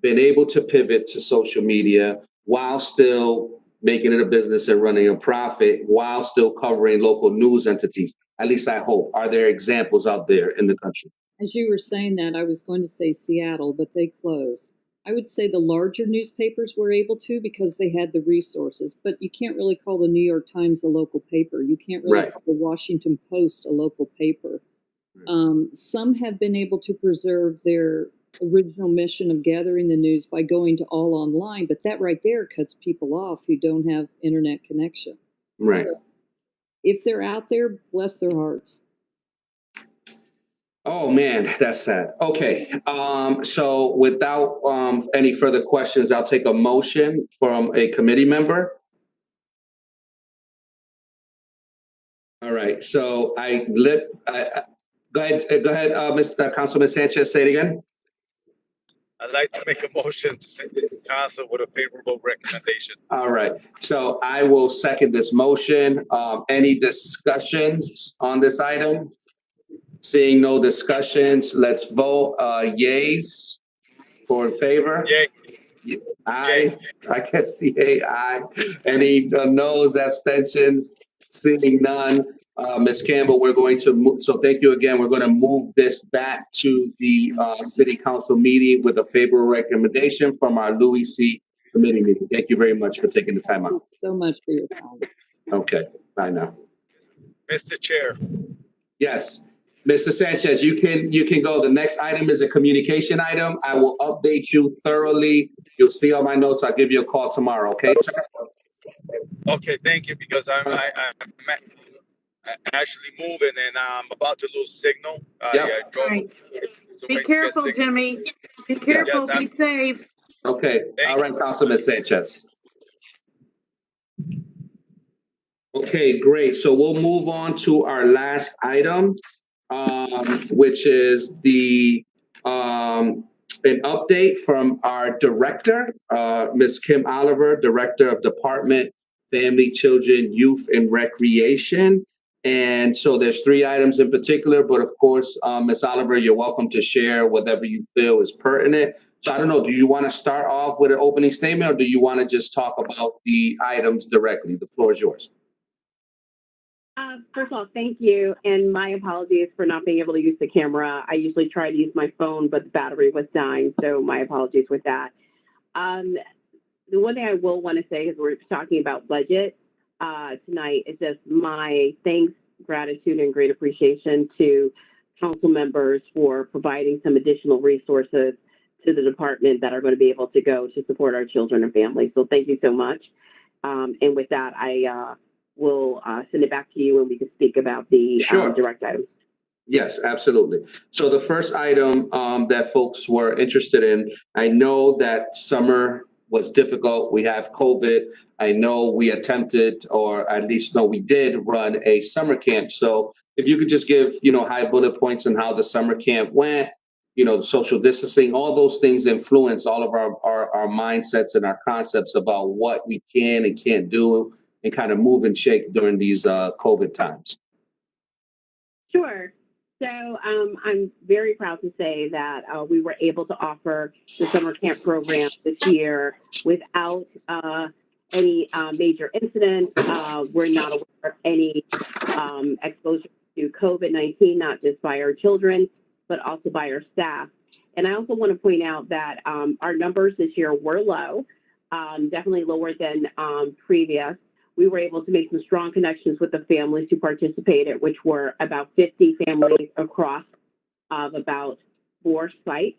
been able to pivot to social media while still making it a business and running a profit, while still covering local news entities. At least I hope. Are there examples out there in the country? As you were saying that, I was going to say Seattle, but they closed. I would say the larger newspapers were able to because they had the resources, but you can't really call the New York Times a local paper. You can't really Right. call the Washington Post a local paper. Some have been able to preserve their original mission of gathering the news by going to all online, but that right there cuts people off who don't have internet connection. Right. So if they're out there, bless their hearts. Oh man, that's sad. Okay. So without any further questions, I'll take a motion from a committee member. All right. So go ahead, Mr. Councilman Sanchez, say it again. I'd like to make a motion to send it to council with a favorable recommendation. All right. So I will second this motion. Any discussions on this item? Seeing no discussions, let's vote. Yays for in favor? Yay. Aye. I can see aye. Any noes, abstentions? Seeing none. Ms. Campbell, we're going to move. So thank you again. We're going to move this back to the city council meeting with a favorable recommendation from our Louis C. committee meeting. Thank you very much for taking the time out. Thank you so much for your time. Okay. Bye now. Mr. Chair. Yes. Mr. Sanchez, you can go. The next item is a communication item. I will update you thoroughly. You'll see all my notes. I'll give you a call tomorrow. Okay, sir? Okay, thank you, because I'm actually moving and I'm about to lose signal. Yep. I drove. Right. So Be wait to get careful, signal. Jimmy. Be careful, Yes, be safe. Okay. Thank All right, Councilman Sanchez. Okay, great. So we'll move on to our last item, which is an update from our director, Ms. Kim Oliver, Director of Department, Family, Children, Youth, and Recreation. And so there's 3 items in particular, but of course, Ms. Oliver, you're welcome to share whatever you feel is pertinent. So I don't know, do you want to start off with an opening statement or do you want to just talk about the items directly? The floor is yours. First of all, thank you, and my apologies for not being able to use the camera. I usually try to use my phone, but the battery was dying, so my apologies with that. The one thing I will want to say is we're talking about budget tonight is just my thanks, gratitude, and great appreciation to council members for providing some additional resources to the department that are going to be able to go to support our children and families. So thank you so much. And with that, we'll send it back to you and we can speak about the direct items. Yes, absolutely. So the first item that folks were interested in, I know that summer was difficult. We have COVID. I know we attempted, or at least no, we did run a summer camp. So if you could just give, high bullet points on how the summer camp went, the social distancing, all those things influence all of our mindsets and our concepts about what we can and can't do and kind of move and shake during these COVID times. Sure. So I'm very proud to say that we were able to offer the summer camp program this year without any major incidents. We're not aware of any exposure to COVID-19, not just by our children, but also by our staff. And I also want to point out that our numbers this year were low, definitely lower than previous. We were able to make some strong connections with the families who participated, which were about 50 families across of about 4 sites.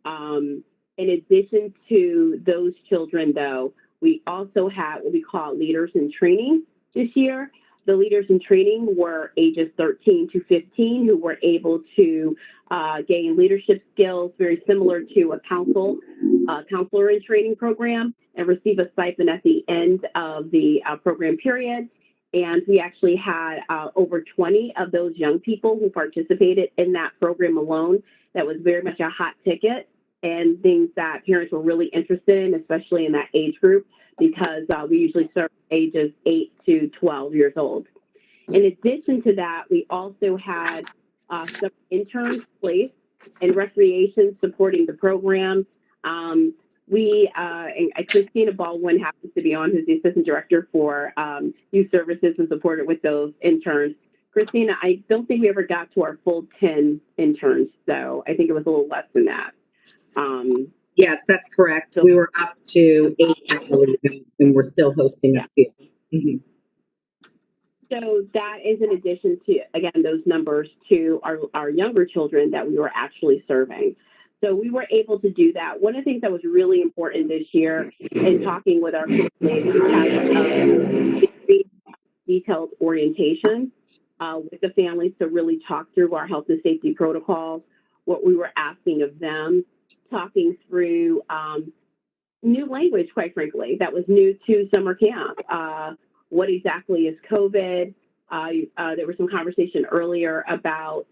In addition to those children, though, We also had what we call leaders in training this year. The leaders in training were ages 13 to 15 who were able to gain leadership skills very similar to a counselor in training program and receive a stipend at the end of the program period. And we actually had over 20 of those young people who participated in that program alone. That was very much a hot ticket and things that parents were really interested in, especially in that age group, because we usually serve ages 8 to 12 years old. In addition to that, we also had some interns placed in recreation supporting the program. And Christina Baldwin happens to be on, who's the assistant director for youth services and supported with those interns. Christina, I don't think we ever got to our full 10 interns, so I think it was a little less than that. Yes, that's correct. So- We were up to 8, I believe, and we're still hosting a few. Mhm. So that is in addition to, again, those numbers to our younger children that we were actually serving. So we were able to do that. One of the things that was really important this year in talking with our families, we had a very detailed orientation with the families to really talk through our health and safety protocols, what we were asking of them, talking through new language, quite frankly, that was new to summer camp. What exactly is COVID? There was some conversation earlier about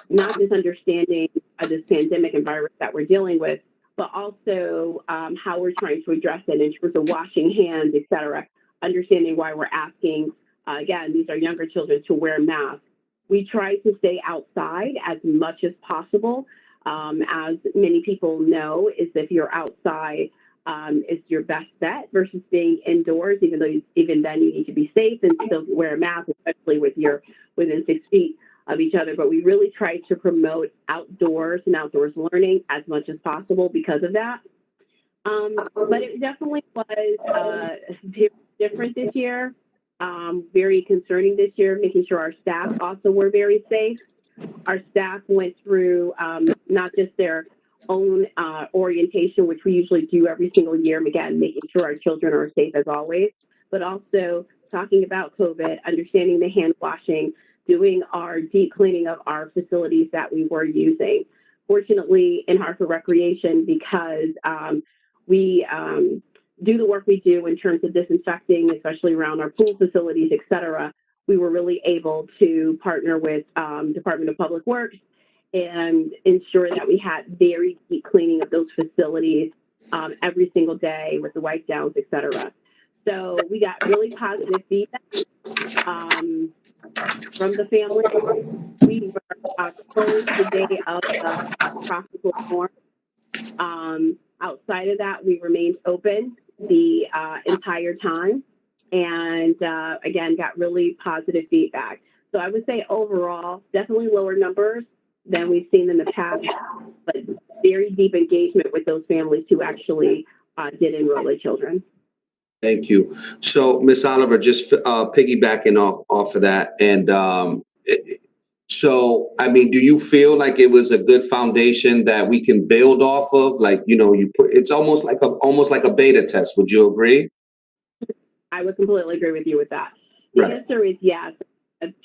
not just understanding this pandemic and virus that we're dealing with, but also how we're trying to address it in terms of washing hands, et cetera, understanding why we're asking, again, these are younger children to wear masks. We try to stay outside as much as possible. As many people know, is if you're outside, is your best bet versus being indoors, even though even then you need to be safe and still wear a mask, especially with you're within 6 feet of each other. But we really try to promote outdoors and outdoors learning as much as possible because of that. But it definitely was different this year, very concerning this year, making sure our staff also were very safe. Our staff went through not just their own orientation, which we usually do every single year, and again, making sure our children are safe as always, but also talking about COVID, understanding the hand washing, doing our deep cleaning of our facilities that we were using. Fortunately, in Hartford Recreation, because we do the work we do in terms of disinfecting, especially around our pool facilities, et cetera, we were really able to partner with Department of Public Works and ensure that we had very deep cleaning of those facilities every single day with the wipe downs, et cetera. So we got really positive feedback from the family. We were closed the day of the tropical storm. Outside of that, we remained open the entire time and again, got really positive feedback. So I would say overall, definitely lower numbers than we've seen in the past, but very deep engagement with those families who actually did enroll their children. Thank you. So, Ms. Oliver, just piggybacking off of that, and so, I mean, do you feel like it was a good foundation that we can build off of? Like, you know, it's almost like a beta test. Would you agree? I would completely agree with you with that. The answer is yes.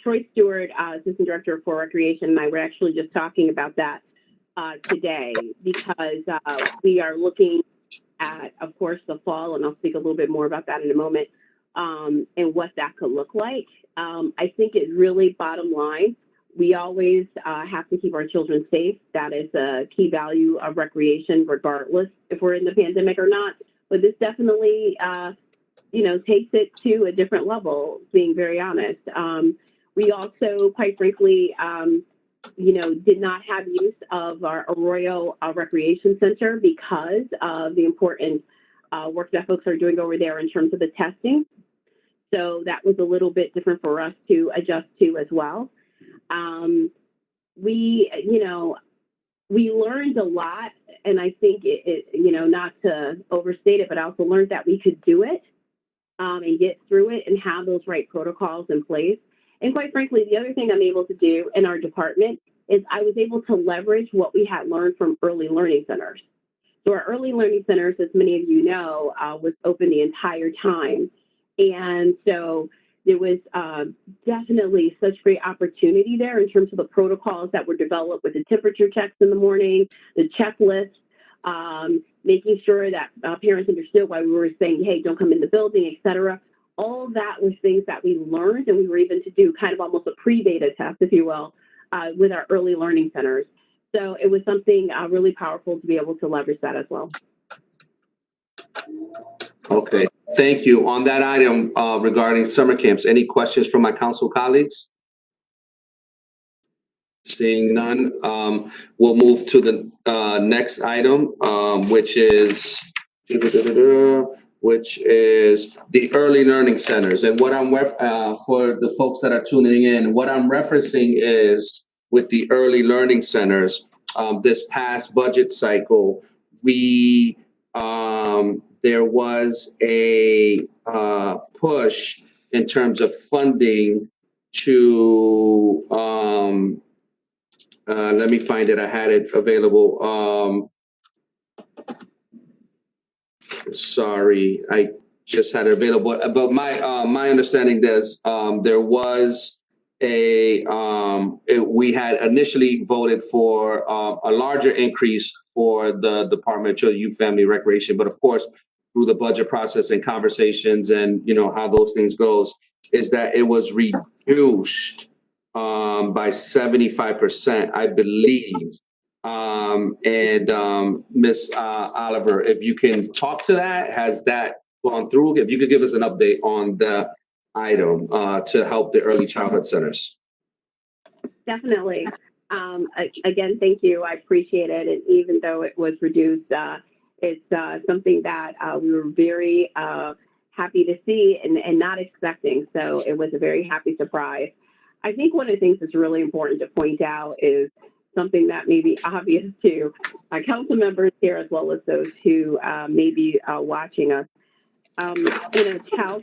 Troy Stewart, Assistant Director for Recreation, and I were actually just talking about that today because we are looking at, of course, the fall, and I'll speak a little bit more about that in a moment, and what that could look like. I think it really, bottom line, we always have to keep our children safe. That is a key value of recreation, regardless if we're in the pandemic or not. But this definitely takes it to a different level, being very honest. We also, quite frankly, did not have use of our Arroyo Recreation Center because of the important work that folks are doing over there in terms of the testing. So that was a little bit different for us to adjust to as well. We learned a lot, and I think not to overstate it, but I also learned that we could do it. And get through it and have those right protocols in place. And quite frankly, the other thing I'm able to do in our department is I was able to leverage what we had learned from early learning centers. So So our early learning centers, as many of you know, was open the entire time. And so there was definitely such great opportunity there in terms of the protocols that were developed with the temperature checks in the morning, the checklist, making sure that parents understood why we were saying, hey, don't come in the building, et cetera. All of that was things that we learned, and we were able to do kind of almost a pre-beta test, if you will, with our early learning centers. So it was something really powerful to be able to leverage that as well. Okay, thank you. On that item regarding summer camps, any questions from my council colleagues? Seeing none, we'll move to the next item, which is the early learning centers. And what I'm for the folks that are tuning in, what I'm referencing is with the early learning centers. This past budget cycle, we there was a push in terms of funding to let me find it. I had it available. Sorry, I just had it available. But my understanding there was we had initially voted for a larger increase for the Department of Children, Youth, Family, Recreation, but of course through the budget process and conversations and how those things goes, is that it was reduced by 75%, I believe. Ms. Oliver, if you can talk to that, has that gone through? If you could give us an update on the item to help the early childhood centers. Definitely. Again, thank you. I appreciate it. And even though it was reduced, it's something that we were very happy to see and not expecting. So it was a very happy surprise. I think one of the things that's really important to point out is something that may be obvious to our council members here, as well as those who may be watching us. Child care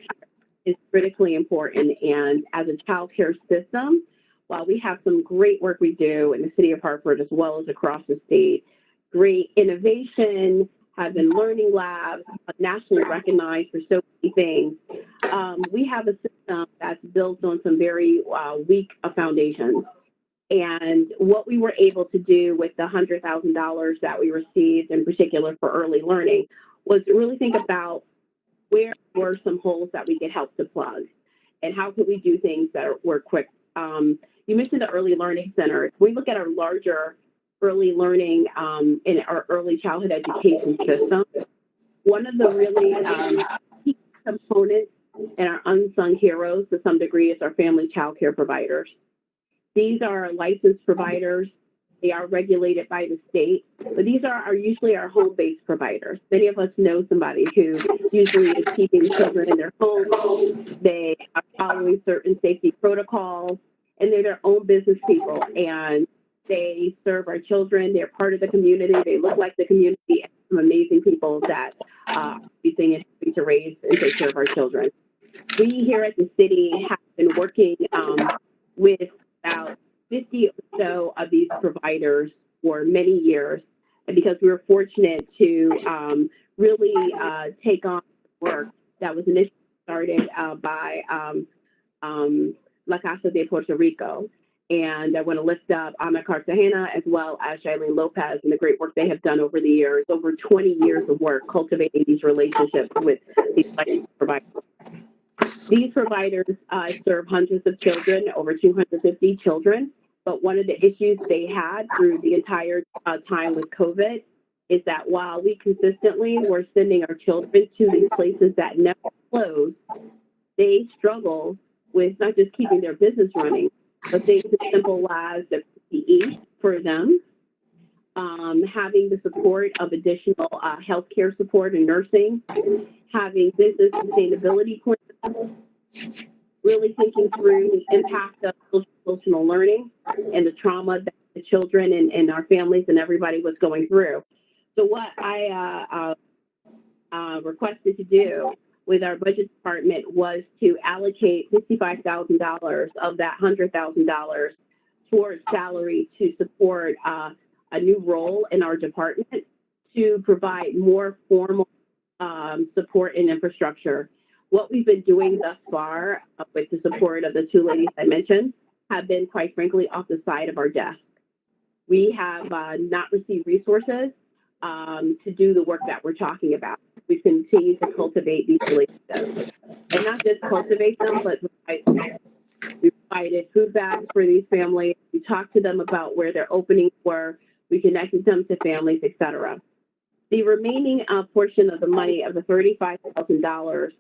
is critically important. And as a child care system, while we have some great work we do in the city of Hartford, as well as across the state, great innovation, have been learning labs, nationally recognized for so many things. We have a system that's built on some very weak foundations. And what we were able to do with the $100,000 that we received, in particular for early learning, was to really think about where were some holes that we could help to plug, and how could we do things that were quick. You mentioned the early learning center. If we look at our larger early learning in our early childhood education system, one of the really key components and our unsung heroes to some degree is our family child care providers. These are licensed providers. They are regulated by the state, but these are usually our home-based providers. Many of us know somebody who usually is keeping children in their home. They are following certain safety protocols, and they're their own business people, and they serve our children. They're part of the community. They look like the community, and some amazing people that we think is helping to raise and take care of our children. We here at the city have been working with about 50 or so of these providers for many years, and because we were fortunate to really take on work that was initially started by La Casa de Puerto Rico. And I want to lift up Ana Cartagena as well as Shailene Lopez and the great work they have done over the years, over 20 years of work cultivating these relationships with these providers. These providers serve hundreds of children, over 250 children. But one of the issues they had through the entire time with COVID is that while we consistently were sending our children to these places that never closed, they struggle with not just keeping their business running, but things as simple as the PPE for them, having the support of additional healthcare support and nursing, having business sustainability plans, really thinking through the impact of social learning and the trauma that the children and our families and everybody was going through. So what I requested to do with our budget department was to allocate $65,000 of that $100,000 towards salary to support a new role in our department to provide more formal support and infrastructure. What we've been doing thus far with the support of the two ladies I mentioned have been, quite frankly, off the side of our desk. We have not received resources to do the work that we're talking about. We continue to cultivate these relationships, and not just cultivate them, but we provided food bags for these families. We talked to them about where their openings were. We connected them to families, etc. The remaining portion of the money of the $35,000,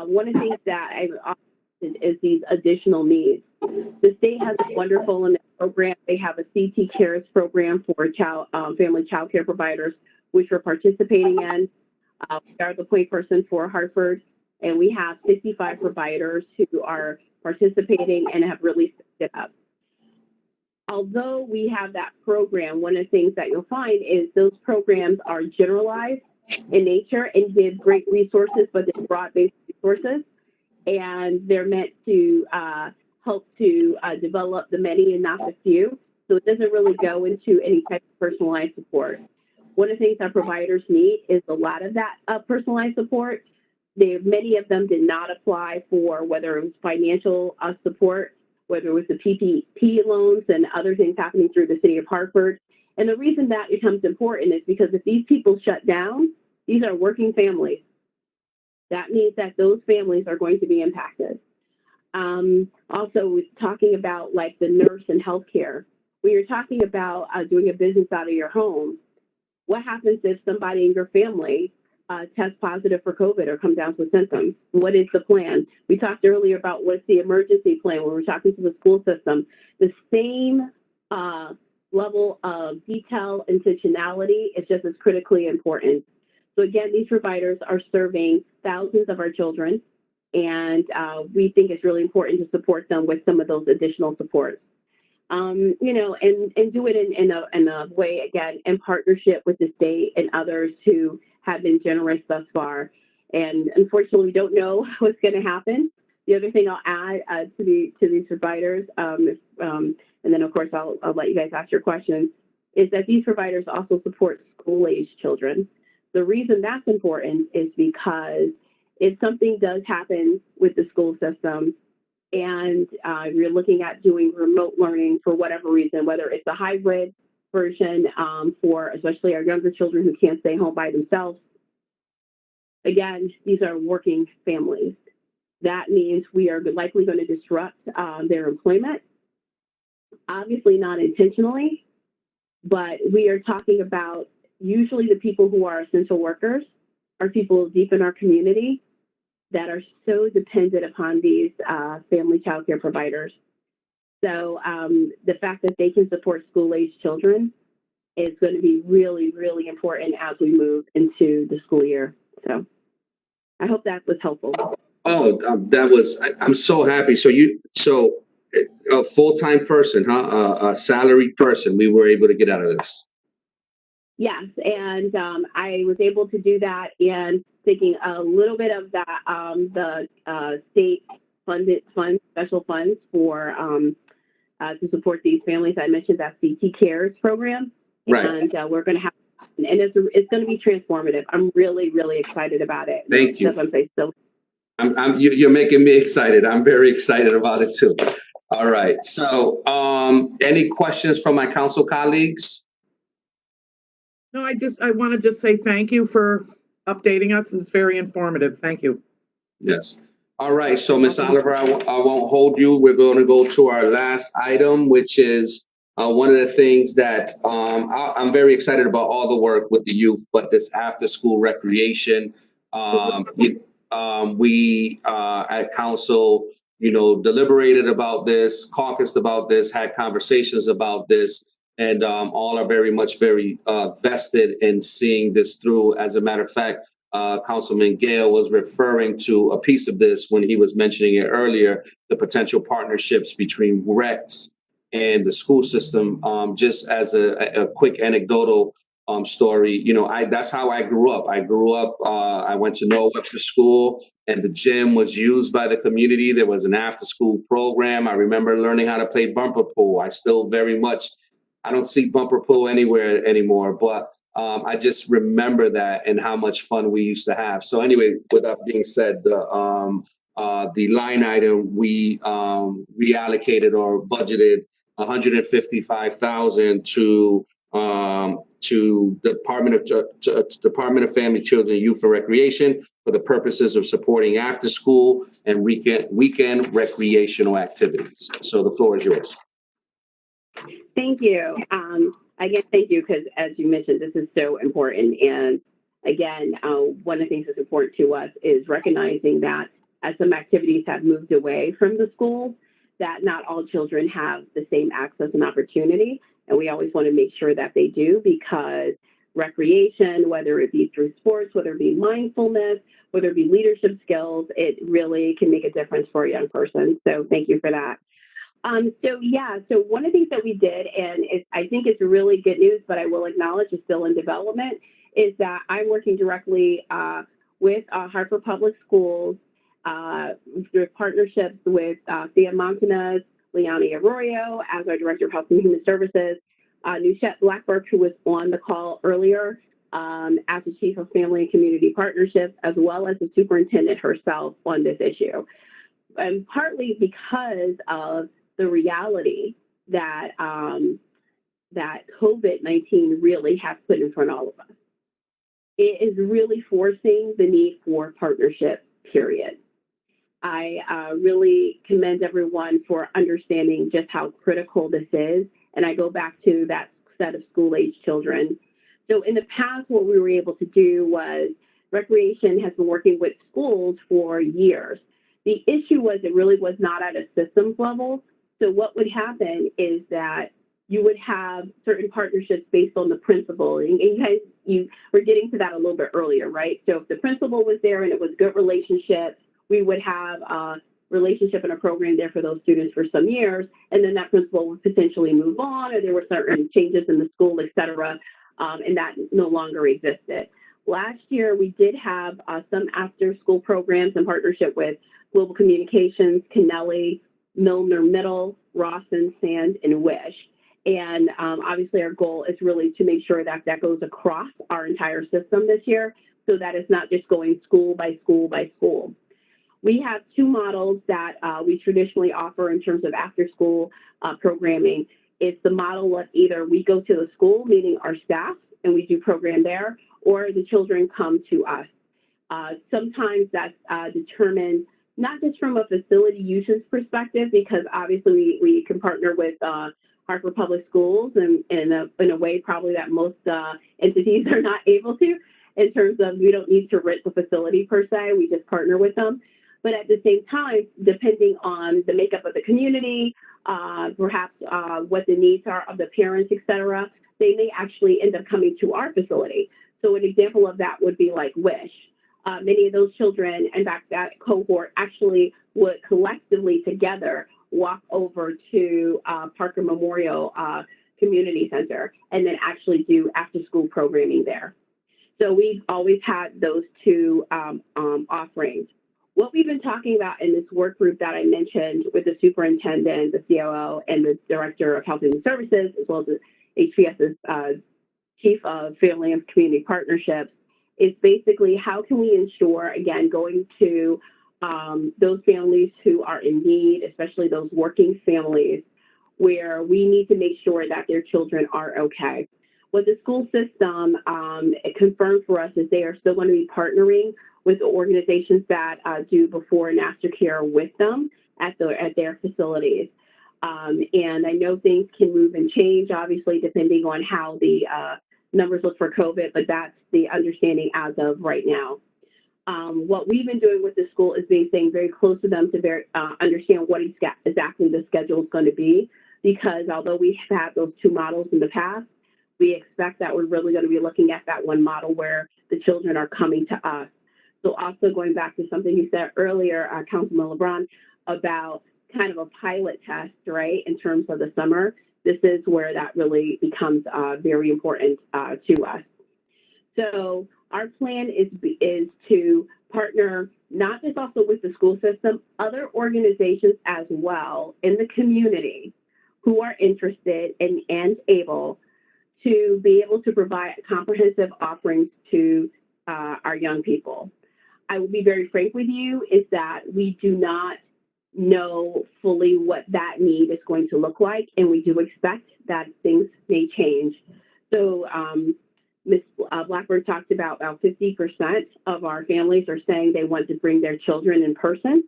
one of the things that I've often is these additional needs. The state has a wonderful in program. They have a CT Cares program for family child care providers, which we're participating in. We are the point person for Hartford, and we have 65 providers who are participating and have really stepped it up. Although we have that program, one of the things that you'll find is those programs are generalized in nature and give great resources, but they're broad-based resources, and they're meant to help to develop the many and not the few. So it doesn't really go into any type of personalized support. One of the things our providers need is a lot of that personalized support. Many of them did not apply for whether it was financial support, whether it was the PPP loans and other things happening through the city of Hartford. And the reason that becomes important is because if these people shut down, these are working families. That means that those families are going to be impacted. Also, talking about like the nurse and healthcare, when you're talking about doing a business out of your home, what happens if somebody in your family tests positive for COVID or comes down with symptoms? What is the plan? We talked earlier about what's the emergency plan when we're talking to the school system. The same level of detail, intentionality is just as critically important. So again, these providers are serving thousands of our children, and we think it's really important to support them with some of those additional supports. You know, and do it in a way, again, in partnership with the state and others who have been generous thus far. And unfortunately, we don't know what's going to happen. The other thing I'll add to these providers, and then of course I'll let you guys ask your questions, is that these providers also support school-age children. The reason that's important is because if something does happen with the school system, and you're looking at doing remote learning for whatever reason, whether it's a hybrid version for especially our younger children who can't stay home by themselves. Again, these are working families. That means we are likely going to disrupt their employment. Obviously not intentionally, but we are talking about usually the people who are essential workers are people deep in our community that are so dependent upon these family child care providers. So the fact that they can support school-age children is going to be really, really important as we move into the school year. So I hope that was helpful. Oh, I'm so happy. So a full-time person, huh? A salaried person, we were able to get out of this. Yes, and I was able to do that, and taking a little bit of that, the state funded special funds for to support these families. I mentioned that CT Cares program, right? And we're going to have, and it's going to be transformative. I'm really, really excited about it. Thank you. That's what I'm saying. So, you're making me excited. I'm very excited about it too. All right. So, any questions from my council colleagues? No, I want to just say thank you for updating us. It's very informative. Thank you. Yes. All right. So, Ms. Oliver, I won't hold you. We're going to go to our last item, which is one of the things that I'm very excited about all the work with the youth, but this after school recreation. We at council, deliberated about this, caucused about this, had conversations about this. And all are very vested in seeing this through. As a matter of fact, Councilman Gale was referring to a piece of this when he was mentioning it earlier, the potential partnerships between RECs and the school system. Just as a quick anecdotal story, that's how I grew up. I went to Noah Webster School, and the gym was used by the community. There was an after-school program. I remember learning how to play bumper pool. I still very much I don't see bumper pool anywhere anymore, but I just remember that and how much fun we used to have. So anyway, with that being said, the line item we reallocated or budgeted 155,000 to Department of Family, Children, Youth, and Recreation for the purposes of supporting after school and weekend recreational activities. So the floor is yours. Thank you. Again, thank you, because as you mentioned, this is so important. And again, one of the things that's important to us is recognizing that as some activities have moved away from the schools, that not all children have the same access and opportunity. And we always want to make sure that they do, because recreation, whether it be through sports, whether it be mindfulness, whether it be leadership skills, it really can make a difference for a young person. So thank you for that. So one of the things that we did, and I think it's really good news, but I will acknowledge it's still in development, is that I'm working directly with Hartford Public Schools through partnerships with Thea Montanez, Leonie Arroyo as our Director of Health and Human Services, Nushet Blackburk, who was on the call earlier as the Chief of Family and Community Partnerships, as well as the Superintendent herself on this issue. And partly because of the reality that that COVID-19 really has put in front of all of us. It is really forcing the need for partnership, period. I really commend everyone for understanding just how critical this is. And I go back to that set of school-age children. So in the past, what we were able to do was Recreation has been working with schools for years. The issue was it really was not at a systems level. So what would happen is that you would have certain partnerships based on the principal. And you were getting to that a little bit earlier, right? So if the principal was there and it was a good relationship, we would have a relationship and a program there for those students for some years. And then that principal would potentially move on, or there were certain changes in the school, et cetera, and that no longer existed. Last year, we did have some after-school programs in partnership with Global Communications, Kennelly, Milner Middle, Rawson, Sand, and Wish. And obviously our goal is really to make sure that that goes across our entire system this year, so that it's not just going school by school by school. We have two models that we traditionally offer in terms of after-school programming. It's the model of either we go to the school, meaning our staff, and we do program there, or the children come to us. Sometimes that's determined not just from a facility usage perspective, because obviously we can partner with Hartford Public Schools in a way probably that most entities are not able to, in terms of we don't need to rent the facility per se, we just partner with them. But at the same time, depending on the makeup of the community, perhaps what the needs are of the parents, et cetera, they may actually end up coming to our facility. So an example of that would be like Wish. Many of those children, in fact, that cohort actually would collectively together walk over to Parker Memorial Community Center and then actually do after-school programming there. So we've always had those two offerings. What we've been talking about in this work group that I mentioned with the superintendent, the COO, and the Director of Health and Human Services, as well as the HPS's Chief of Family and Community Partnerships, is basically how can we ensure, again, going to those families who are in need, especially those working families, where we need to make sure that their children are okay. What the school system confirmed for us is they are still going to be partnering with the organizations that do before and after care with them at their facilities. And I know things can move and change, obviously, depending on how the numbers look for COVID, but that's the understanding as of right now. What we've been doing with the school is staying very close to them to understand what exactly the schedule is going to be, because although we have had those two models in the past, we expect that we're really going to be looking at that one model where the children are coming to us. So also going back to something you said earlier, Councilman LeBron, about kind of a pilot test, right, in terms of the summer, this is where that really becomes very important to us. So our plan is to partner not just also with the school system, other organizations as well in the community, who are interested and able to be able to provide comprehensive offerings to our young people. I will be very frank with you, is that we do not know fully what that need is going to look like, and we do expect that things may change. So Ms. Blackburn talked about 50% of our families are saying they want to bring their children in person.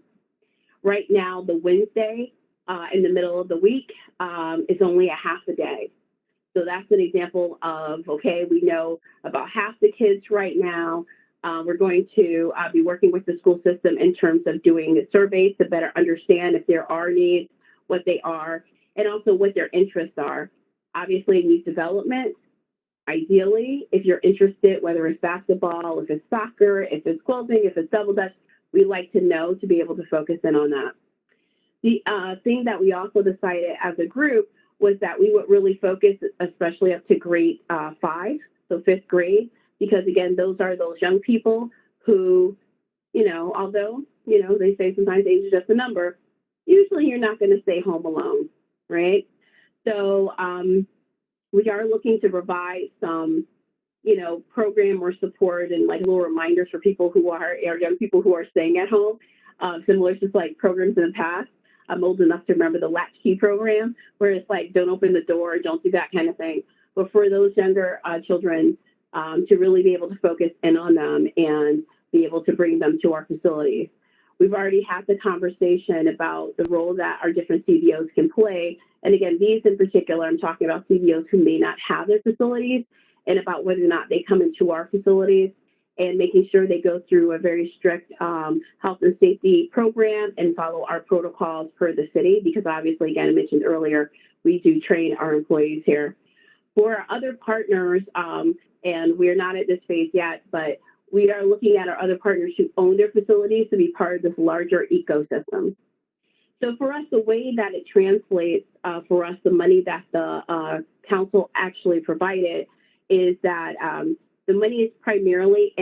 Right now, the Wednesday in the middle of the week is only a half a day. So that's an example of, okay, we know about half the kids right now. We're going to be working with the school system in terms of doing surveys to better understand if there are needs, what they are, and also what their interests are. Obviously, youth development, ideally, if you're interested, whether it's basketball, if it's soccer, if it's clothing, if it's double dutch, we like to know to be able to focus in on that. The thing that we also decided as a group was that we would really focus, especially up to grade 5, so 5th grade, because again, those are those young people who, you know, although, you know, they say sometimes age is just a number, usually you're not going to stay home alone, right? So we are looking to provide some, you know, program or support and like little reminders for people who are young people who are staying at home, similar to like programs in the past. I'm old enough to remember the latchkey program, where it's like, don't open the door, don't do that kind of thing. But for those younger children, to really be able to focus in on them and be able to bring them to our facilities. We've already had the conversation about the role that our different CBOs can play. And again, these in particular, I'm talking about CBOs who may not have their facilities, and about whether or not they come into our facilities and making sure they go through a very strict health and safety program and follow our protocols per the city, because obviously, again, I mentioned earlier, we do train our employees here. For our other partners, and we're not at this phase yet, but we are looking at our other partners who own their facilities to be part of this larger ecosystem. So for us, the way that it translates for us, the money that the council actually provided is that the money is primarily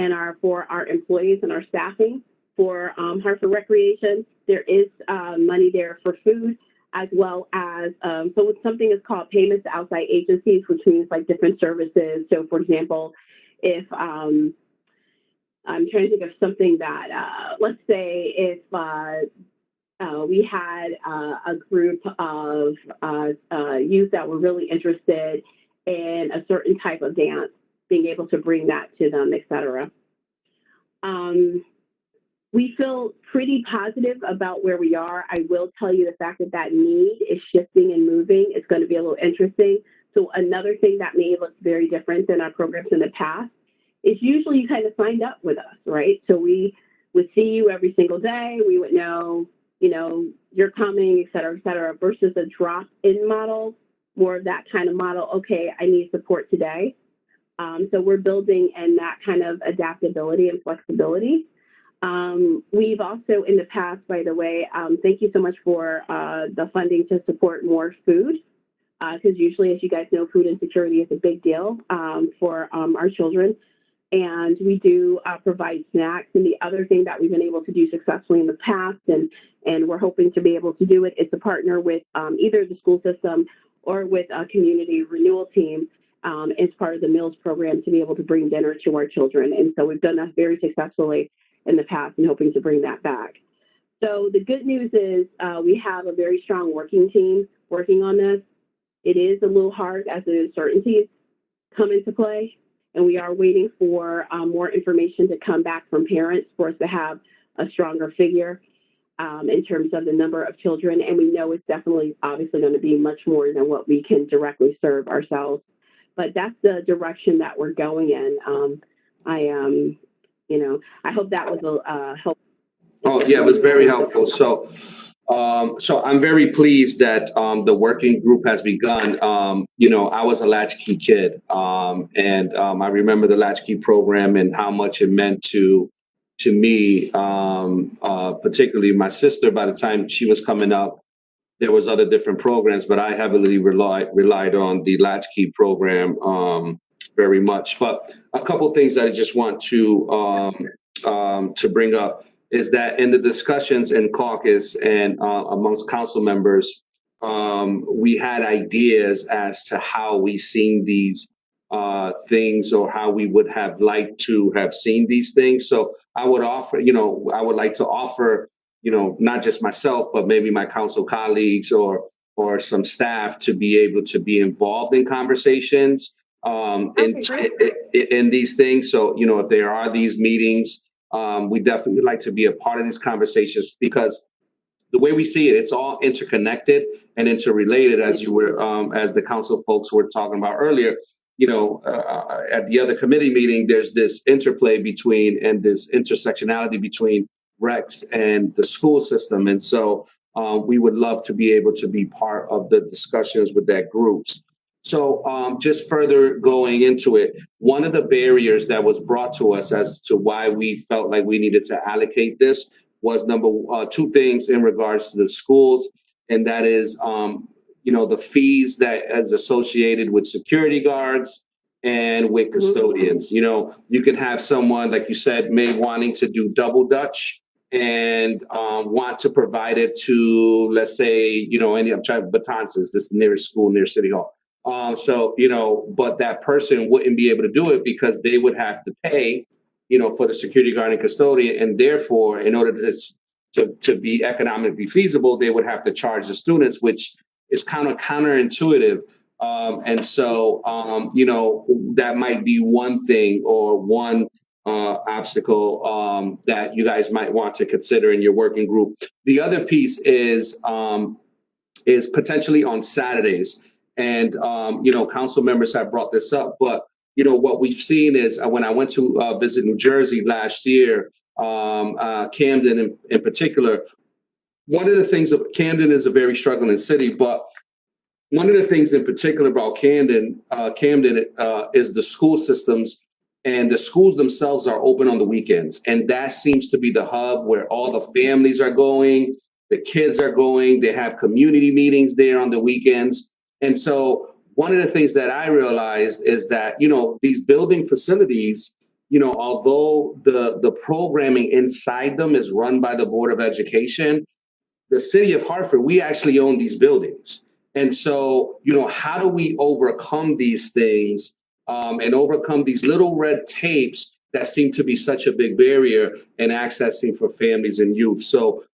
for our employees and our staffing. For Hartford Recreation, there is money there for food, as well as, so something is called payments to outside agencies, which means like different services. So for example, if, I'm trying to think of something that, let's say if we had a group of youth that were really interested in a certain type of dance, being able to bring that to them, et cetera. We feel pretty positive about where we are. I will tell you the fact that that need is shifting and moving. It's going to be a little interesting. So another thing that may look very different than our programs in the past is usually you kind of signed up with us, right? So we would see you every single day. We would know, you know, you're coming, et cetera, versus a drop-in model, more of that kind of model. Okay, I need support today. So we're building in that kind of adaptability and flexibility. We've also in the past, by the way, thank you so much for the funding to support more food, because usually, as you guys know, food insecurity is a big deal for our children. And we do provide snacks. And the other thing that we've been able to do successfully in the past, and we're hoping to be able to do it, is to partner with either the school system or with a community renewal team as part of the meals program to be able to bring dinner to our children. And so we've done that very successfully in the past and hoping to bring that back. So the good news is we have a very strong working team working on this. It is a little hard as the uncertainties come into play, and we are waiting for more information to come back from parents for us to have a stronger figure in terms of the number of children. And we know it's definitely obviously going to be much more than what we can directly serve ourselves. But that's the direction that we're going in. You know, I hope that was a help. Oh, yeah, it was very helpful. So I'm very pleased that the working group has begun. You know, I was a latchkey kid, and I remember the latchkey program and how much it meant to me, particularly my sister. By the time she was coming up, there was other different programs, but I heavily relied on the latchkey program very much. But a couple of things that I just want to bring up is that in the discussions in caucus and amongst council members, we had ideas as to how we seen these things, or how we would have liked to have seen these things. So I would offer, I would like to offer, not just myself, but maybe my council colleagues or some staff to be able to be involved in conversations in these things. So, if there are these meetings, we definitely would like to be a part of these conversations, because the way we see it, it's all interconnected and interrelated, as you were, as the council folks were talking about earlier. At the other committee meeting, there's this interplay between, and this intersectionality between Rex and the school system. And so we would love to be able to be part of the discussions with that groups. So just further going into it, one of the barriers that was brought to us as to why we felt like we needed to allocate this was two things in regards to the schools, and that is, the fees that is associated with security guards and with custodians. You can have someone, like you said, may wanting to do double Dutch and want to provide it to, let's say, I'm trying Betances, this is the nearest school near City Hall. But that person wouldn't be able to do it because they would have to pay for the security guard and custodian, and therefore, in order to be economically feasible, they would have to charge the students, which is kind of counterintuitive. And so, that might be one thing or one obstacle that you guys might want to consider in your working group. The other piece is potentially on Saturdays, and council members have brought this up, but what we've seen is when I went to visit New Jersey last year, Camden in particular, one of the things of Camden is a very struggling city, but one of the things in particular about Camden is the school systems, and the schools themselves are open on the weekends. And that seems to be the hub where all the families are going, the kids are going, they have community meetings there on the weekends. And so one of the things that I realized is that, these building facilities, although the programming inside them is run by the Board of Education, the city of Hartford, we actually own these buildings. And so, how do we overcome these things and overcome these little red tapes that seem to be such a big barrier in accessing for families and youth? So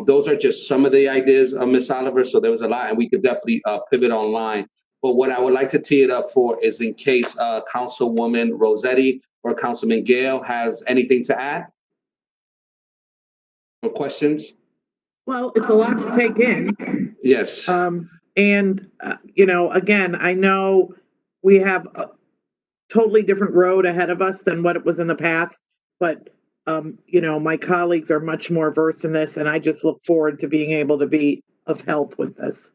those are just some of the ideas, Ms. Oliver. So there was a lot, and we could definitely pivot online. But what I would like to tee it up for is in case Councilwoman Rossetti or Councilman Gale has anything to add or questions. Well, it's a lot to take in. Yes. And, again, I know we have a totally different road ahead of us than what it was in the past, but, my colleagues are much more versed in this, and I just look forward to being able to be of help with this.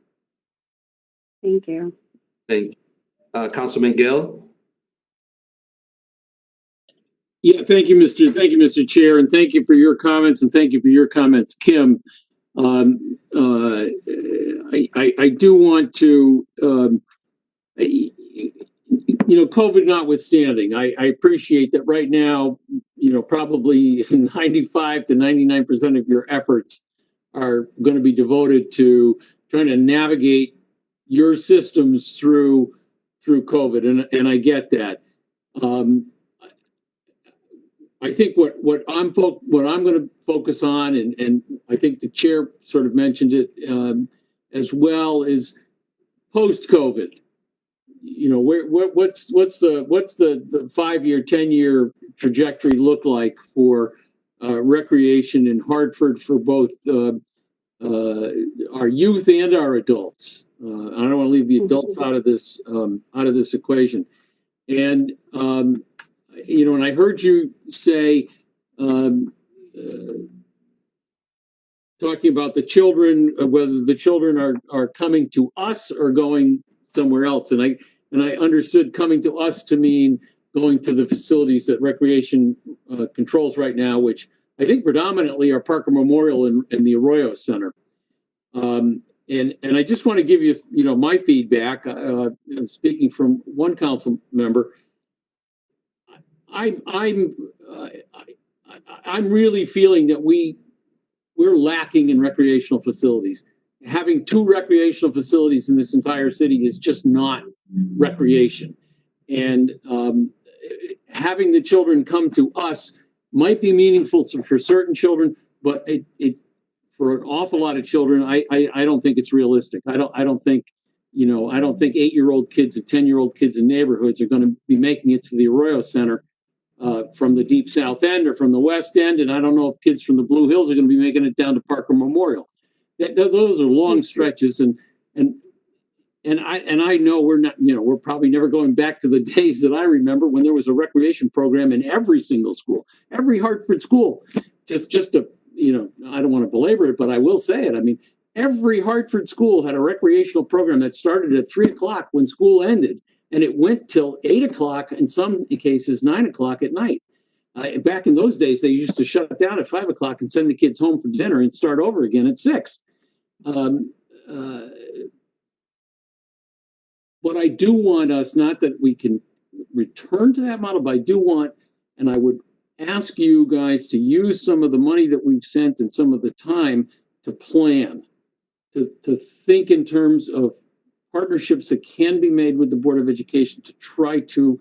Thank you. Thank you. Councilman Gill? Yeah, thank you, Mr. Chair, and thank you for your comments, and thank you for your comments, Kim. I do want to, COVID notwithstanding, I appreciate that right now, probably 95 to 99% of your efforts are going to be devoted to trying to navigate your systems through COVID, and I get that. I think what I'm going to focus on, and I think the chair sort of mentioned it as well, is post-COVID. What's the 5-year, 10-year trajectory look like for recreation in Hartford for both our youth and our adults? I don't want to leave the adults out of this equation, and. And I heard you say, talking about the children, whether the children are coming to us or going somewhere else. And I understood coming to us to mean going to the facilities that Recreation controls right now, which I think predominantly are Parker Memorial and the Arroyo Center. And I just want to give you, my feedback, speaking from one council member. I'm really feeling that we're lacking in recreational facilities, having 2 recreational facilities in this entire city is just not recreation. And having the children come to us might be meaningful for certain children, but it for an awful lot of children, I don't think it's realistic. I don't think 8-year-old kids and 10-year-old kids in neighborhoods are going to be making it to the Arroyo Center from the deep South End or from the West End, and I don't know if kids from the Blue Hills are going to be making it down to Parker Memorial. Those are long stretches, and I know we're probably never going back to the days that I remember when there was a recreation program in every single school, every Hartford school. Just to I don't want to belabor it, but I will say it. I mean, every Hartford school had a recreational program that started at 3:00 when school ended, and it went till 8:00, in some cases 9:00 at night. Back in those days, they used to shut it down at 5:00 and send the kids home for dinner and start over again at 6. But I do want us, not that we can return to that model, but I do want, and I would ask you guys to use some of the money that we've sent and some of the time to plan, to think in terms of partnerships that can be made with the Board of Education to try to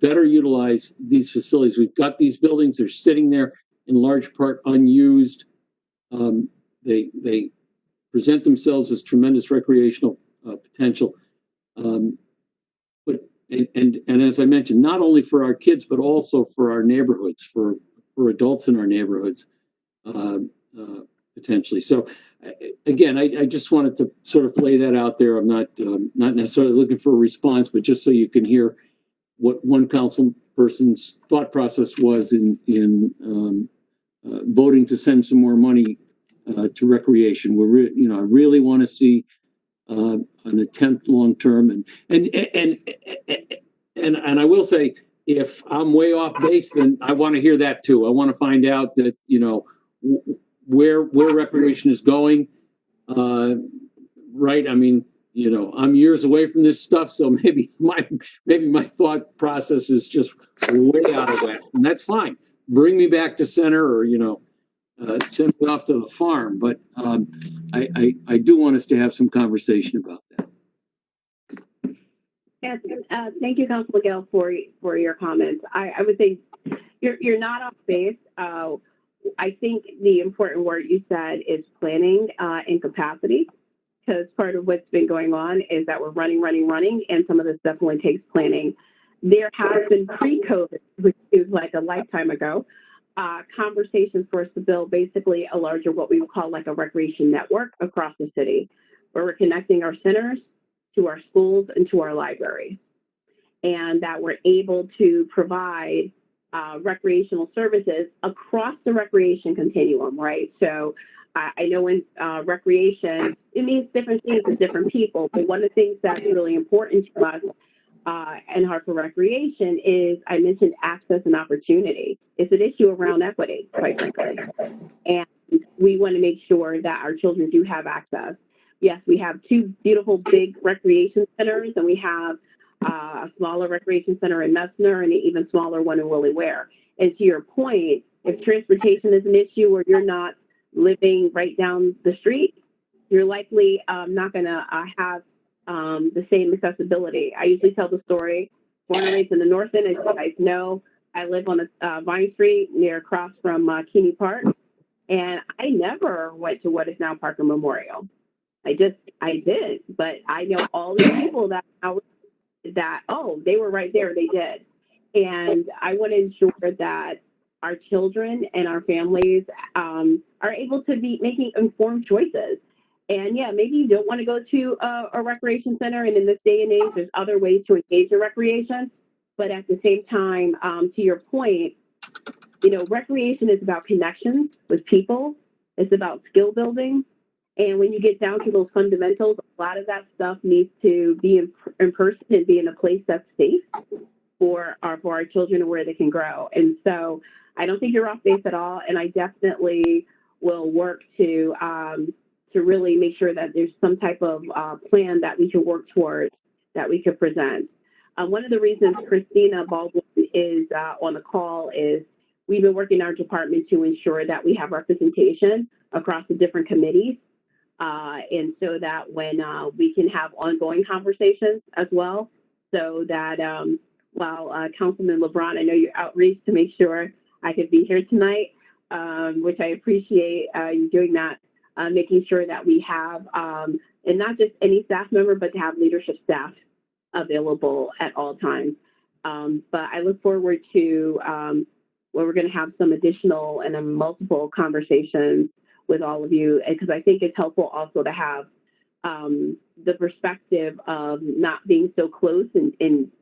better utilize these facilities. We've got these buildings, they're sitting there in large part unused. They present themselves as tremendous recreational potential. And as I mentioned, not only for our kids, but also for our neighborhoods, for adults in our neighborhoods, potentially. So again, I just wanted to sort of lay that out there. I'm not necessarily looking for a response, but just so you can hear what one council person's thought process was in voting to send some more money to recreation. I really want to see an attempt long term, and I will say, if I'm way off base, then I want to hear that too. I want to find out that where recreation is going. Right? I mean, I'm years away from this stuff, so maybe my thought process is just way out of whack, and that's fine. Bring me back to center, or send me off to the farm. But I do want us to have some conversation about that. Yes, thank you, Councilor Gill, for your comments. I would say you're not off base. I think the important word you said is planning and capacity, because part of what's been going on is that we're running, and some of this definitely takes planning. There has been pre-COVID, which is like a lifetime ago, conversations for us to build basically a larger, what we would call like a recreation network across the city, where we're connecting our centers to our schools and to our libraries, and that we're able to provide recreational services across the recreation continuum, right? So I know in recreation, it means different things to different people, but one of the things that's really important to us and Hartford Recreation is, I mentioned access and opportunity. It's an issue around equity, quite frankly. And we want to make sure that our children do have access. Yes, we have 2 beautiful big recreation centers, and we have a smaller recreation center in Messner and an even smaller one in Willie Ware. And to your point, if transportation is an issue or you're not living right down the street, you're likely not going to have the same accessibility. I usually tell the story, born and raised in the North End, as you guys know, I live on Vine Street near across from Keeney Park, and I never went to what is now Parker Memorial. I did, but I know all these people that they were right there, they did. And I want to ensure that our children and our families are able to be making informed choices. And yeah, maybe you don't want to go to a recreation center, and in this day and age, there's other ways to engage in recreation. But at the same time, to your point, recreation is about connections with people. It's about skill building. And when you get down to those fundamentals, a lot of that stuff needs to be in person and be in a place that's safe for our children and where they can grow. And so I don't think you're off base at all. And I definitely will work to really make sure that there's some type of plan that we can work towards, that we could present. One of the reasons Christina Baldwin is on the call is we've been working in our department to ensure that we have representation across the different committees And so that when we can have ongoing conversations as well, so that while Councilman LeBron, I know you outreached to make sure I could be here tonight, which I appreciate you doing that, making sure that we have, and not just any staff member, but to have leadership staff available at all times. But I look forward to where we're going to have some additional and then multiple conversations with all of you, because I think it's helpful also to have the perspective of not being so close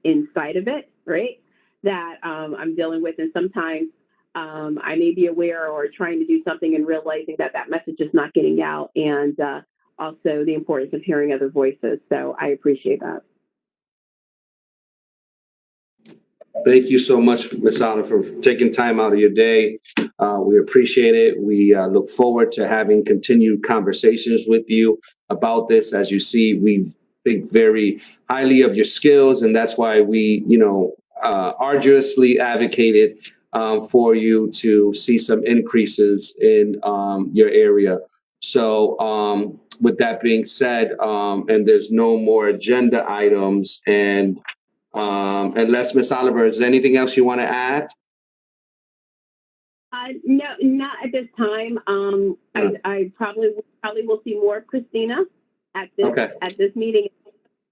inside of it, right? That I'm dealing with, and sometimes I may be aware or trying to do something and realizing that that message is not getting out, and also the importance of hearing other voices. So I appreciate that. Thank you so much, Ms. Allen, for taking time out of your day. We appreciate it. We look forward to having continued conversations with you about this. As you see, we think very highly of your skills, and that's why we, arduously advocated for you to see some increases in your area. So with that being said, and there's no more agenda items, and unless Ms. Oliver, is there anything else you want to add? No, not at this time. I probably will see more of Christina at this meeting.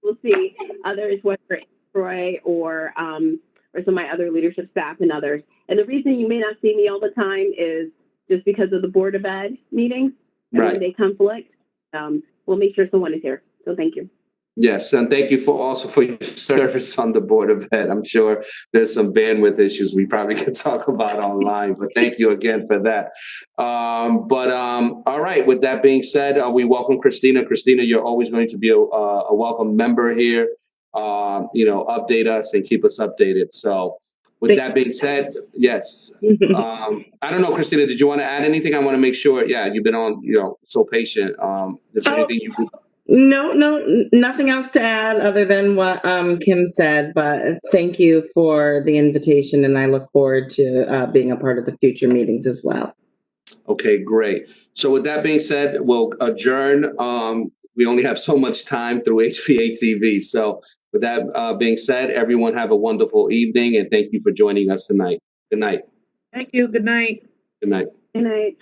We'll see others, whether it's Troy or some of my other leadership staff and others. And the reason you may not see me all the time is just because of the Board of Ed meetings and when they conflict. We'll make sure someone is here. So thank you. Yes, and thank you for your service on the Board of Ed. I'm sure there's some bandwidth issues we probably could talk about online, but thank you again for that. All right, with that being said, we welcome Christina. Christina, you're always going to be a welcome member here. Update us and keep us updated. So with that being said, yes. I don't know, Christina, did you want to add anything? I want to make sure, you've been on, so patient. Is there anything you could... No, nothing else to add other than what Kim said, but thank you for the invitation, and I look forward to being a part of the future meetings as well. Okay, great. So with that being said, we'll adjourn. We only have so much time through HPA-TV. So with that being said, everyone have a wonderful evening, and thank you for joining us tonight. Good night. Thank you. Good night. Good night. Good night.